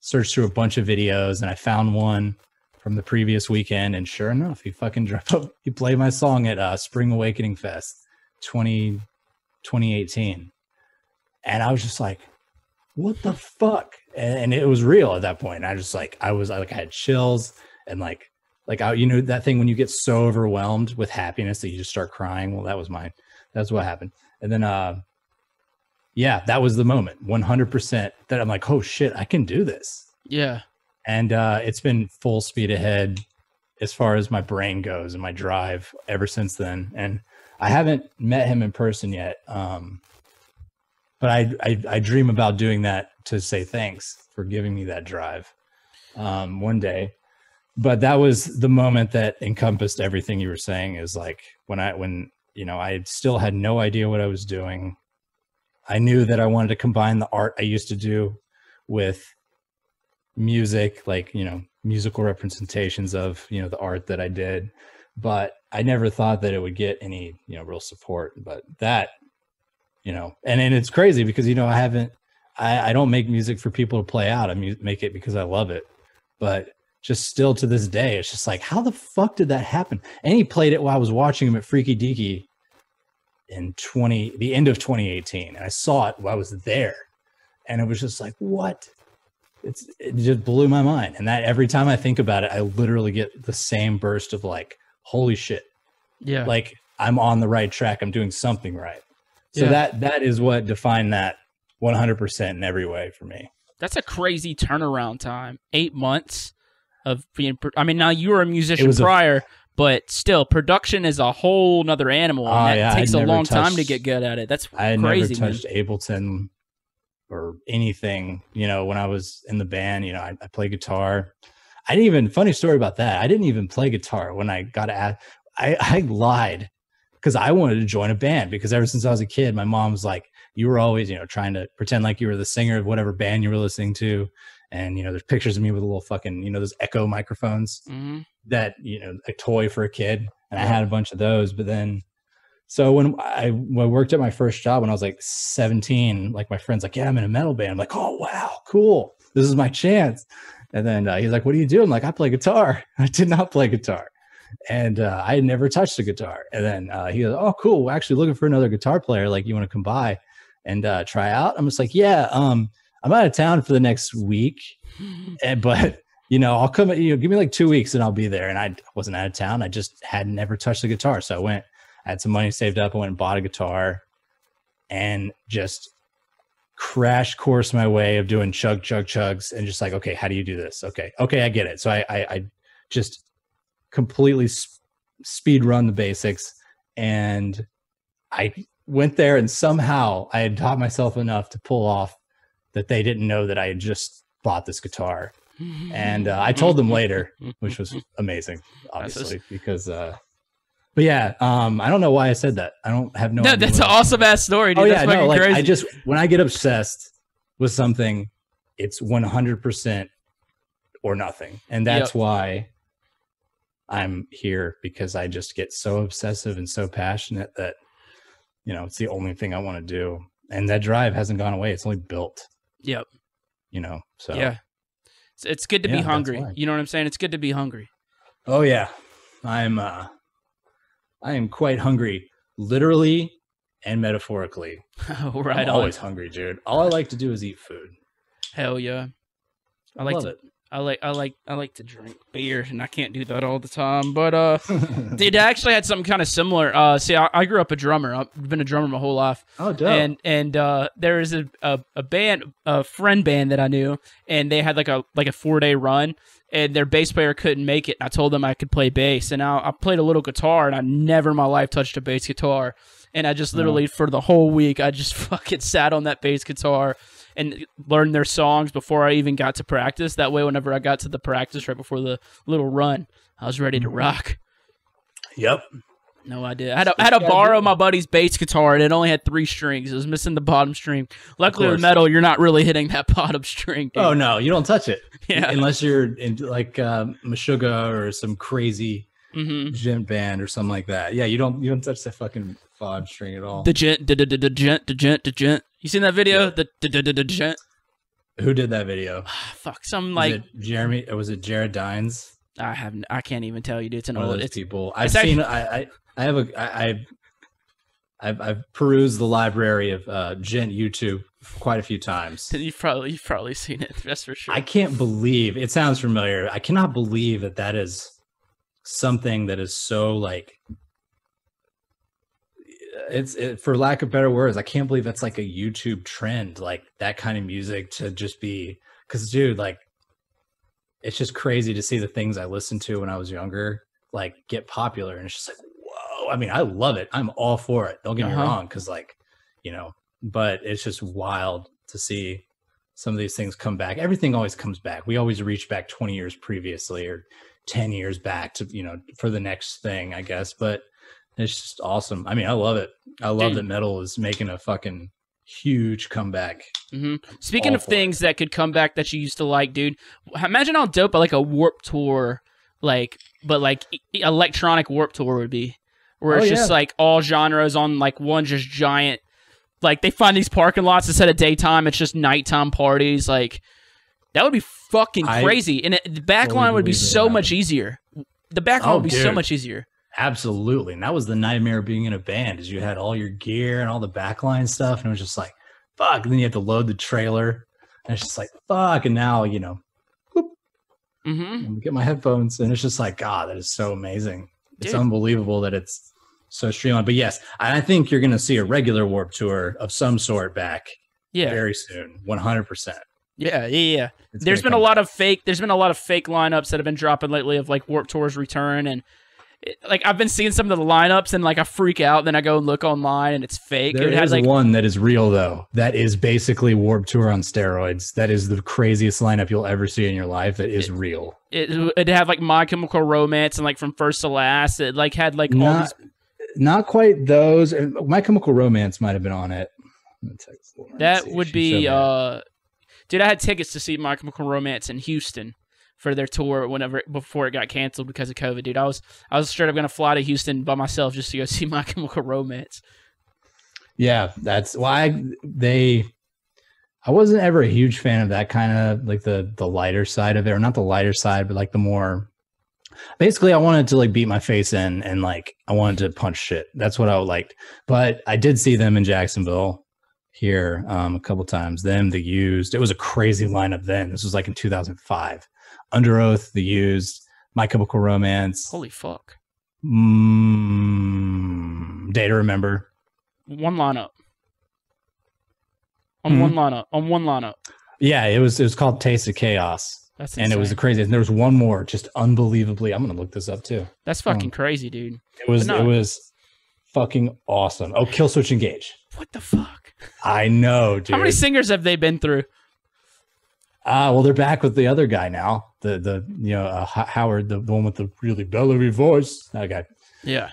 searched through a bunch of videos, and I found one from the previous weekend. And sure enough, he fucking dropped up. He played my song at Spring Awakening Fest 2018. And I was just like, what the fuck? And it was real at that point. I had chills and like that thing when you get so overwhelmed with happiness that you just start crying. Well, that's what happened. And then, that was the moment, 100%, that I'm like, oh shit, I can do this. Yeah. And it's been full speed ahead as far as my brain goes and my drive ever since then. And I haven't met him in person yet. But I dream about doing that to say thanks for giving me that drive one day. But that was the moment that encompassed everything you were saying, is like when you know, I still had no idea what I was doing. I knew that I wanted to combine the art I used to do with music, like, you know, musical representations of, you know, the art that I did. But I never thought that it would get any, you know, real support. But that, you know, and it's crazy because, you know, I don't make music for people to play out. I make it because I love it. But just still to this day, it's just like, how the fuck did that happen? And he played it while I was watching him at Freaky Deaky in the end of 2018. And I saw it while I was there. And it was just like, what? It just blew my mind. And that every time I think about it, I literally get the same burst of like, holy shit. Yeah. Like, I'm on the right track. I'm doing something right. So that is what defined that 100% in every way for me. That's a crazy turnaround time. 8 months of being, I mean, now you were a musician prior, but still, production is a whole nother animal. And that takes a long time to get good at it. That's crazy. I never touched Ableton or anything, you know, when I was in the band. You know, I play guitar. I didn't even, funny story about that, I didn't even play guitar when I got I lied because I wanted to join a band, because ever since I was a kid, my mom was like, you were always, you know, trying to pretend like you were the singer of whatever band you were listening to. And, you know, there's pictures of me with a little fucking, you know, those Echo microphones that, you know, a toy for a kid. And I had a bunch of those. But then, so when I worked at my first job when I was like 17, like my friend's like, yeah, I'm in a metal band. I'm like, oh, wow, cool. This is my chance. And then he's like, what do you do? I'm like, I play guitar. I did not play guitar. And I had never touched a guitar. And then he goes, oh, cool. We're actually looking for another guitar player. Like, you want to come by and try out? I'm just like, yeah, I'm out of town for the next week, but, you know, I'll come, you know, give me like 2 weeks and I'll be there. And I wasn't out of town. I just had never touched the guitar. So I went, I had some money saved up. I went and bought a guitar and just crash course my way of doing chugs and just like, okay, how do you do this? Okay, I get it. So I just completely speed run the basics, and I went there, and somehow I had taught myself enough to pull off that they didn't know that I had just bought this guitar. And I told them later, which was amazing, obviously, because but yeah, I don't know why I said that. I don't have no idea. That's an awesome ass story, dude. That's no, like, crazy. I just, when I get obsessed with something, it's 100% or nothing. And that's why I'm here, because I just get so obsessive and so passionate that, you know, it's the only thing I want to do. And that drive hasn't gone away. It's only built. Yep. You know, so. Yeah. It's good to be hungry. You know what I'm saying? It's good to be hungry. Oh, yeah. I am quite hungry, literally and metaphorically. Oh, right. I'm always hungry, dude. All I like to do is eat food. Hell yeah. I love it. I like to drink beer, and I can't do that all the time. But dude, I actually had something kind of similar. See, I grew up a drummer. I've been a drummer my whole life. Oh, dope. And there is a band, a friend band that I knew, and they had like a 4-day run, and their bass player couldn't make it. I told them I could play bass, and I played a little guitar, and I never in my life touched a bass guitar. And I just literally for the whole week, I just fucking sat on that bass guitar and learned their songs before I even got to practice. That way, whenever I got to the practice right before the little run, I was ready to rock. Yep. No idea. I had to borrow my buddy's bass guitar, and it only had 3 strings. It was missing the bottom string. Luckily, with metal, you're not really hitting that bottom string, dude. Oh, no. You don't touch it. Yeah. Unless you're in like Meshuggah or some crazy gent band or something like that. Yeah, you don't touch that fucking bottom string at all. The gent. You seen that video? Yeah. The gent. Who did that video? Fuck, some like it Jeremy, or was it Jared Dines? I can't even tell you, dude. It's an old people. I've seen. I've perused the library of gent YouTube quite a few times. You've probably seen it. That's for sure. I can't believe it sounds familiar. I cannot believe that is something that is so like. It's for lack of better words, I can't believe that's like a YouTube trend, like that kind of music to just be, because dude, like it's just crazy to see the things I listened to when I was younger, like get popular. And it's just like, whoa. I mean, I love it. I'm all for it. Don't get me wrong. Cause like, you know, but it's just wild to see some of these things come back. Everything always comes back. We always reach back 20 years previously or 10 years back to, you know, for the next thing, I guess. But it's just awesome. I mean, I love it. I love that metal is making a fucking huge comeback. Speaking of things that could come back that you used to like, dude, imagine how dope like a Warped Tour, like, but like electronic Warped Tour would be, where it's just like all genres on like one just giant, like they find these parking lots instead of daytime, it's just nighttime parties. Like that would be fucking crazy, and the backline would be so much easier. The backline would be so much easier. Absolutely. And that was the nightmare of being in a band, is you had all your gear and all the backline stuff, and it was just like, fuck. And then you have to load the trailer, and it's just like, fuck. And now, you know, whoop, get my headphones, and it's just like, God, that is so amazing. It's unbelievable that it's so streamlined. But yes, I think you're going to see a regular Warped Tour of some sort back very soon. 100%. Yeah. There's been a lot of fake lineups that have been dropping lately of like Warped Tour's return, and like I've been seeing some of the lineups and like I freak out, then I go and look online and it's fake. There is like one that is real though. That is basically Warped Tour on steroids. That is the craziest lineup you'll ever see in your life. That is real. It had like My Chemical Romance and like From First to Last. It like had like not quite those. My Chemical Romance might have been on it. That would be dude, I had tickets to see My Chemical Romance in Houston for their tour before it got canceled because of COVID, dude. I was straight up gonna fly to Houston by myself just to go see My Chemical Romance. Yeah, that's why I wasn't ever a huge fan of that kind of like the lighter side of it, or not the lighter side, but like the more. Basically, I wanted to like beat my face in and like I wanted to punch shit. That's what I liked. But I did see them in Jacksonville here a couple times. Them, The Used. It was a crazy lineup then. This was like in 2005. Under Oath, The Used, My Chemical Romance. Holy fuck. Day to Remember. One lineup. On one lineup. Yeah, it was called Taste of Chaos. That's insane. And it was the craziest. And there was one more, just unbelievably. I'm gonna look this up too. That's fucking crazy, dude. It was fucking awesome. Oh, Killswitch Engage. What the fuck? I know, dude. How many singers have they been through? Well, they're back with the other guy now. Howard, the one with the really bellowy voice. That guy. Yeah.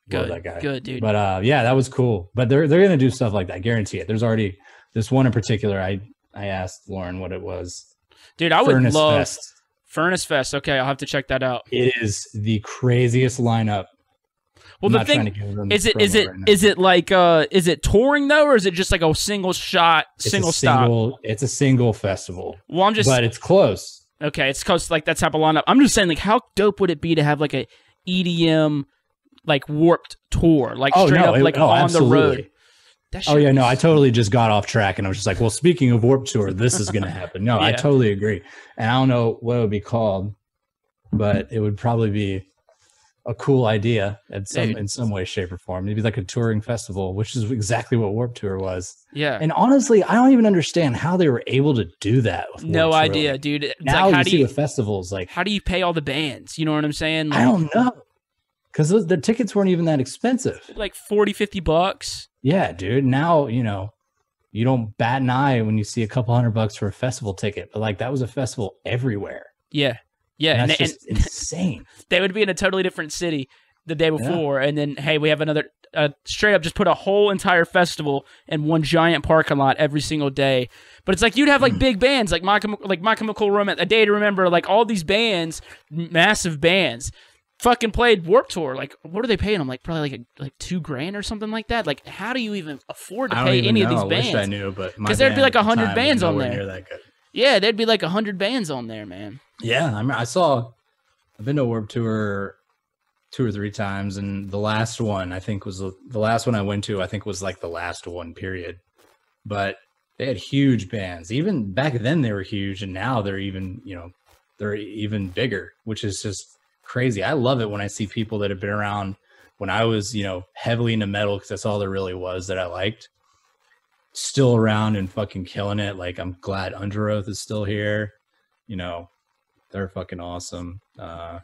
Good. That guy. Good, dude. But yeah, that was cool. But they're gonna do stuff like that. I guarantee it. There's already this one in particular. I asked Lauren what it was. Dude, I would love Fest. Furnace Fest. Okay, I'll have to check that out. It is the craziest lineup. Well, the thing is it like is it touring though, or is it just like a single stop? It's a single festival. Well, but it's close. Okay, it's close to like that type of lineup. I'm just saying, like, how dope would it be to have like a EDM like Warped Tour, like on absolutely. the road? I totally just got off track and I was just like, well, speaking of Warped Tour, this is going to happen. No, yeah. I totally agree. And I don't know what it would be called, but it would probably be a cool idea in some way, shape, or form. Maybe like a touring festival, which is exactly what Warped Tour was. Yeah. And honestly, I don't even understand how they were able to do that. With no Warped idea, Tour. dude. It's now like, you see the festivals, like, how do you pay all the bands? You know what I'm saying? Like, I don't know. Because the tickets weren't even that expensive. Like $40-$50. Yeah, dude. Now, you don't bat an eye when you see a couple $100 for a festival ticket. But like that was a festival everywhere. Yeah. Yeah. And that's just insane. They would be in a totally different city the day before. Yeah. And then, hey, we have another straight up just put a whole entire festival in one giant parking lot every single day. But it's like you'd have like big bands like My Chemical Romance, A Day to Remember, like all these bands, massive bands. Fucking played Warped Tour. Like, what are they paying them? Like, probably like $2,000 or something like that. Like, how do you even afford to pay any of these bands? I wish I knew, but because there'd be like 100 bands on there. Yeah, there'd be like 100 bands on there, man. Yeah, I've been to Warped Tour 2 or 3 times, and the last one I think was the last one I went to. I think was like the last one, period. But they had huge bands. Even back then, they were huge, and now they're even bigger, which is just crazy. I love it when I see people that have been around when I was, heavily into metal, because that's all there really was that I liked, still around and fucking killing it. Like, I'm glad Under Oath is still here. They're fucking awesome. That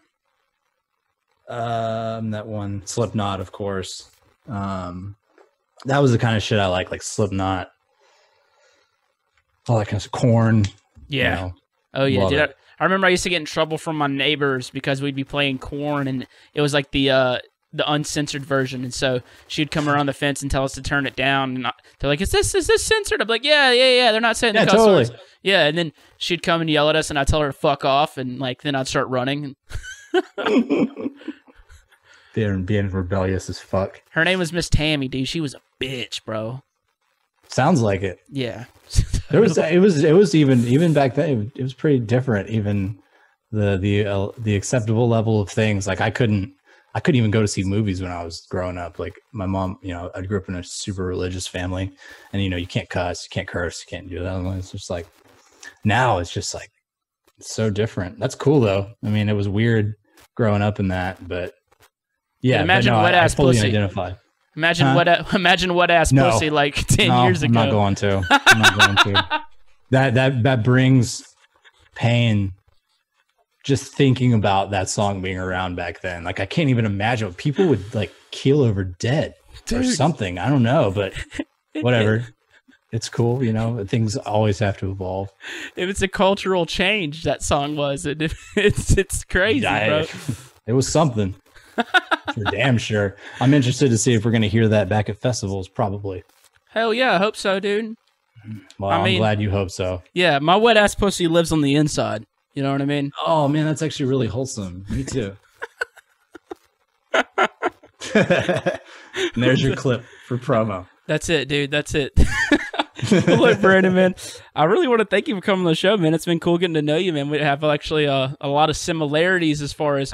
one, Slipknot, of course. That was the kind of shit I like Slipknot, all that kind of Corn. Yeah. You know, oh yeah, love dude. it. I remember I used to get in trouble from my neighbors because we'd be playing Corn, and it was like the uncensored version, and so she'd come around the fence and tell us to turn it down. And they're like, "Is this censored?" I'm like, "Yeah. They're not saying the cuss words." Yeah, and then she'd come and yell at us, and I'd tell her to fuck off, and like then I'd start running. Being rebellious as fuck. Her name was Miss Tammy, dude. She was a bitch, bro. Sounds like it. Yeah. It was even back then. It was pretty different. Even the acceptable level of things. Like I couldn't even go to see movies when I was growing up. Like my mom, I grew up in a super religious family, and you can't cuss, you can't curse, you can't do that. It's just like now it's just like it's so different. That's cool though. I mean, it was weird growing up in that, but yeah. Imagine wet ass pussy. Identify. Imagine wet ass pussy like 10 years ago. I'm not going to. I'm not going to. That brings pain. Just thinking about that song being around back then, like I can't even imagine what people would like keel over dead or something. I don't know, but whatever. It's cool, Things always have to evolve. It was a cultural change. That song was. It's crazy, bro. It was something. For damn sure. I'm interested to see if we're going to hear that back at festivals. Probably. Hell yeah, I hope so, dude. Well, I'm glad you hope so. Yeah, my wet ass pussy lives on the inside. You know what I mean? Oh man, that's actually really wholesome. Me too. And there's your clip for promo. That's it, dude. That's it. Look, Brandon, man, I really want to thank you for coming on the show, man. It's been cool getting to know you, man. We have actually a lot of similarities as far as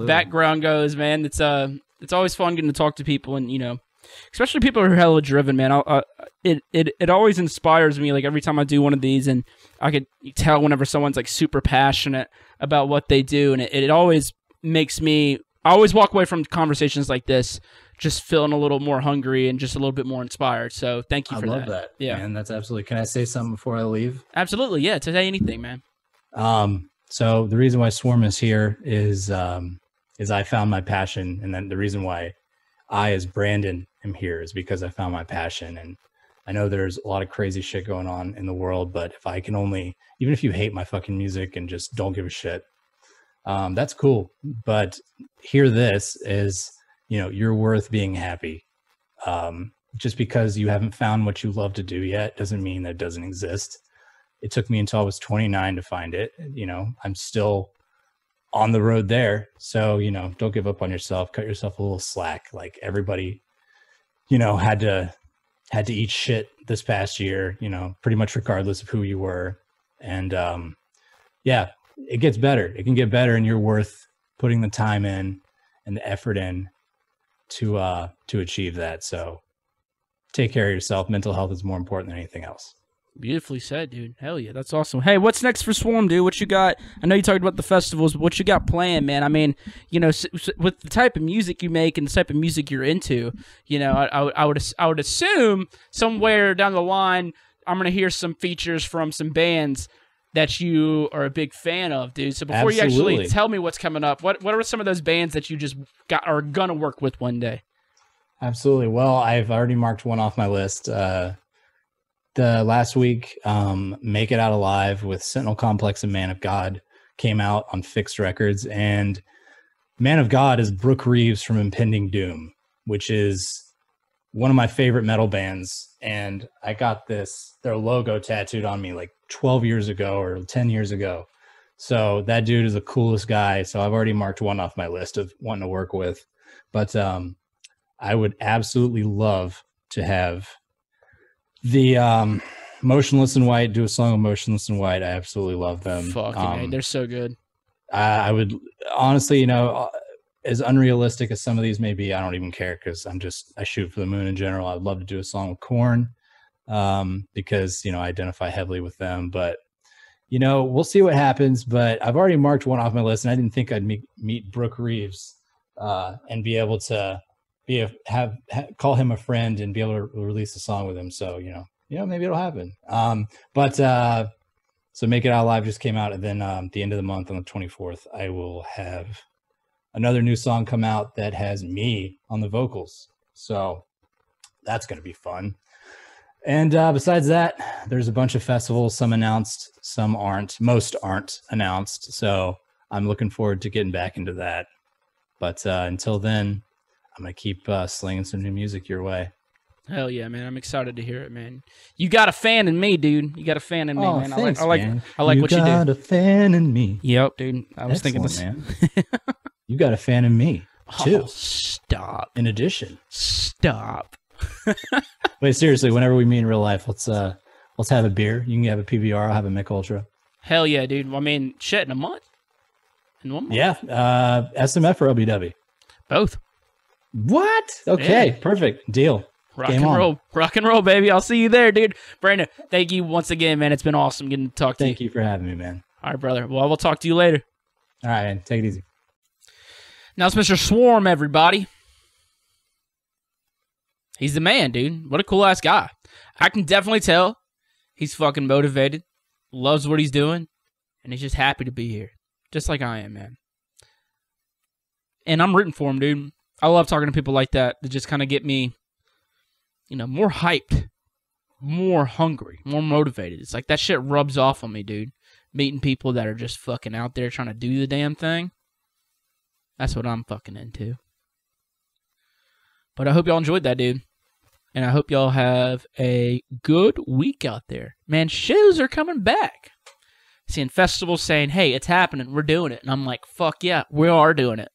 background goes, man. It's always fun getting to talk to people, and especially people who are hella driven, man. It always inspires me. Like every time I do one of these, and I could tell whenever someone's like super passionate about what they do, and it always makes me. I always walk away from conversations like this just feeling a little more hungry and just a little bit more inspired. So thank you for that. I love that. Yeah, man, that's absolutely. Can I say something before I leave? Absolutely, yeah. To say anything, man. So the reason why Swarm is here is I found my passion, and then the reason why I, as Brandon, am here is because I found my passion. And I know there's a lot of crazy shit going on in the world, but if I can even if you hate my fucking music and just don't give a shit, that's cool. But hear this is, you're worth being happy. Just because you haven't found what you love to do yet doesn't mean that it doesn't exist. It took me until I was 29 to find it. I'm still on the road there. So, don't give up on yourself. Cut yourself a little slack. Like everybody, had to eat shit this past year, pretty much regardless of who you were. And yeah, it gets better. It can get better, and you're worth putting the time in and the effort in to achieve that. So take care of yourself. Mental health is more important than anything else. Beautifully said, dude. Hell yeah, that's awesome. Hey, what's next for Swarm, dude? What you got? I know you talked about the festivals, but what you got planned, man? I mean, with the type of music you make and the type of music you're into, I would assume somewhere down the line I'm gonna hear some features from some bands that you are a big fan of, dude. So before you actually tell me what's coming up, what are some of those bands that you just are gonna work with one day? Absolutely. Well, I've already marked one off my list. The last week, Make It Out Alive with Sentinel Complex and Man of God came out on Fixed Records, and Man of God is Brooke Reeves from Impending Doom, which is one of my favorite metal bands. And I got their logo tattooed on me like 12 years ago or 10 years ago. So that dude is the coolest guy. So I've already marked one off my list of wanting to work with. But I would absolutely love to have the Motionless in White do a song of Motionless in White. I absolutely love them. Fucking they're so good. I would honestly, as unrealistic as some of these may be, I don't even care, because I shoot for the moon in general. I'd love to do a song with Korn, because I identify heavily with them. But we'll see what happens. But I've already marked one off my list, and I didn't think I'd meet Brooke Reeves and be able to call him a friend and be able to release a song with him. So maybe it'll happen. But So Make It Out Alive just came out, and then the end of the month on the 24th, I will have another new song come out that has me on the vocals. So that's going to be fun. And besides that, there's a bunch of festivals, some announced, some aren't. Most aren't announced. So I'm looking forward to getting back into that. But until then, I'm going to keep slinging some new music your way. Hell yeah, man. I'm excited to hear it, man. You got a fan in me, dude. You got a fan in me, man. Thanks, I like man. what you do. You got a fan in me. Yep, dude. I was thinking this. Man. You got a fan in me, too. Oh, stop. In addition. Stop. Wait, seriously, whenever we meet in real life, let's have a beer. You can have a PBR, I'll have a Mick Ultra. Hell yeah, dude. I mean, shit, in a month? In 1 month? Yeah. SMF or OBW? Both. What? Okay, Yeah. Perfect. Deal. Rock and roll, baby. I'll see you there, dude. Brandon, thank you once again, man. It's been awesome getting to talk to you. Thank you for having me, man. All right, brother. Well, we'll talk to you later. All right, man. Take it easy. Now it's Mr. Swarm, everybody. He's the man, dude. What a cool-ass guy. I can definitely tell he's fucking motivated, loves what he's doing, and he's just happy to be here. Just like I am, man. And I'm rooting for him, dude. I love talking to people like that just kind of get me, more hyped, more hungry, more motivated. It's like that shit rubs off on me, dude. Meeting people that are just fucking out there trying to do the damn thing. That's what I'm fucking into. But I hope y'all enjoyed that, dude. And I hope y'all have a good week out there. Man, shows are coming back. Seeing festivals saying, hey, it's happening. We're doing it. And I'm like, fuck yeah, we are doing it.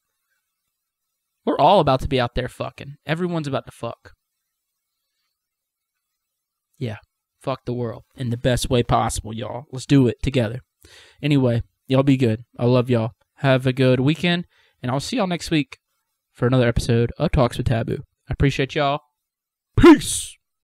We're all about to be out there fucking. Everyone's about to fuck. Yeah, fuck the world in the best way possible, y'all. Let's do it together. Anyway, y'all be good. I love y'all. Have a good weekend, and I'll see y'all next week for another episode of Talks with Taboo. I appreciate y'all. Peace!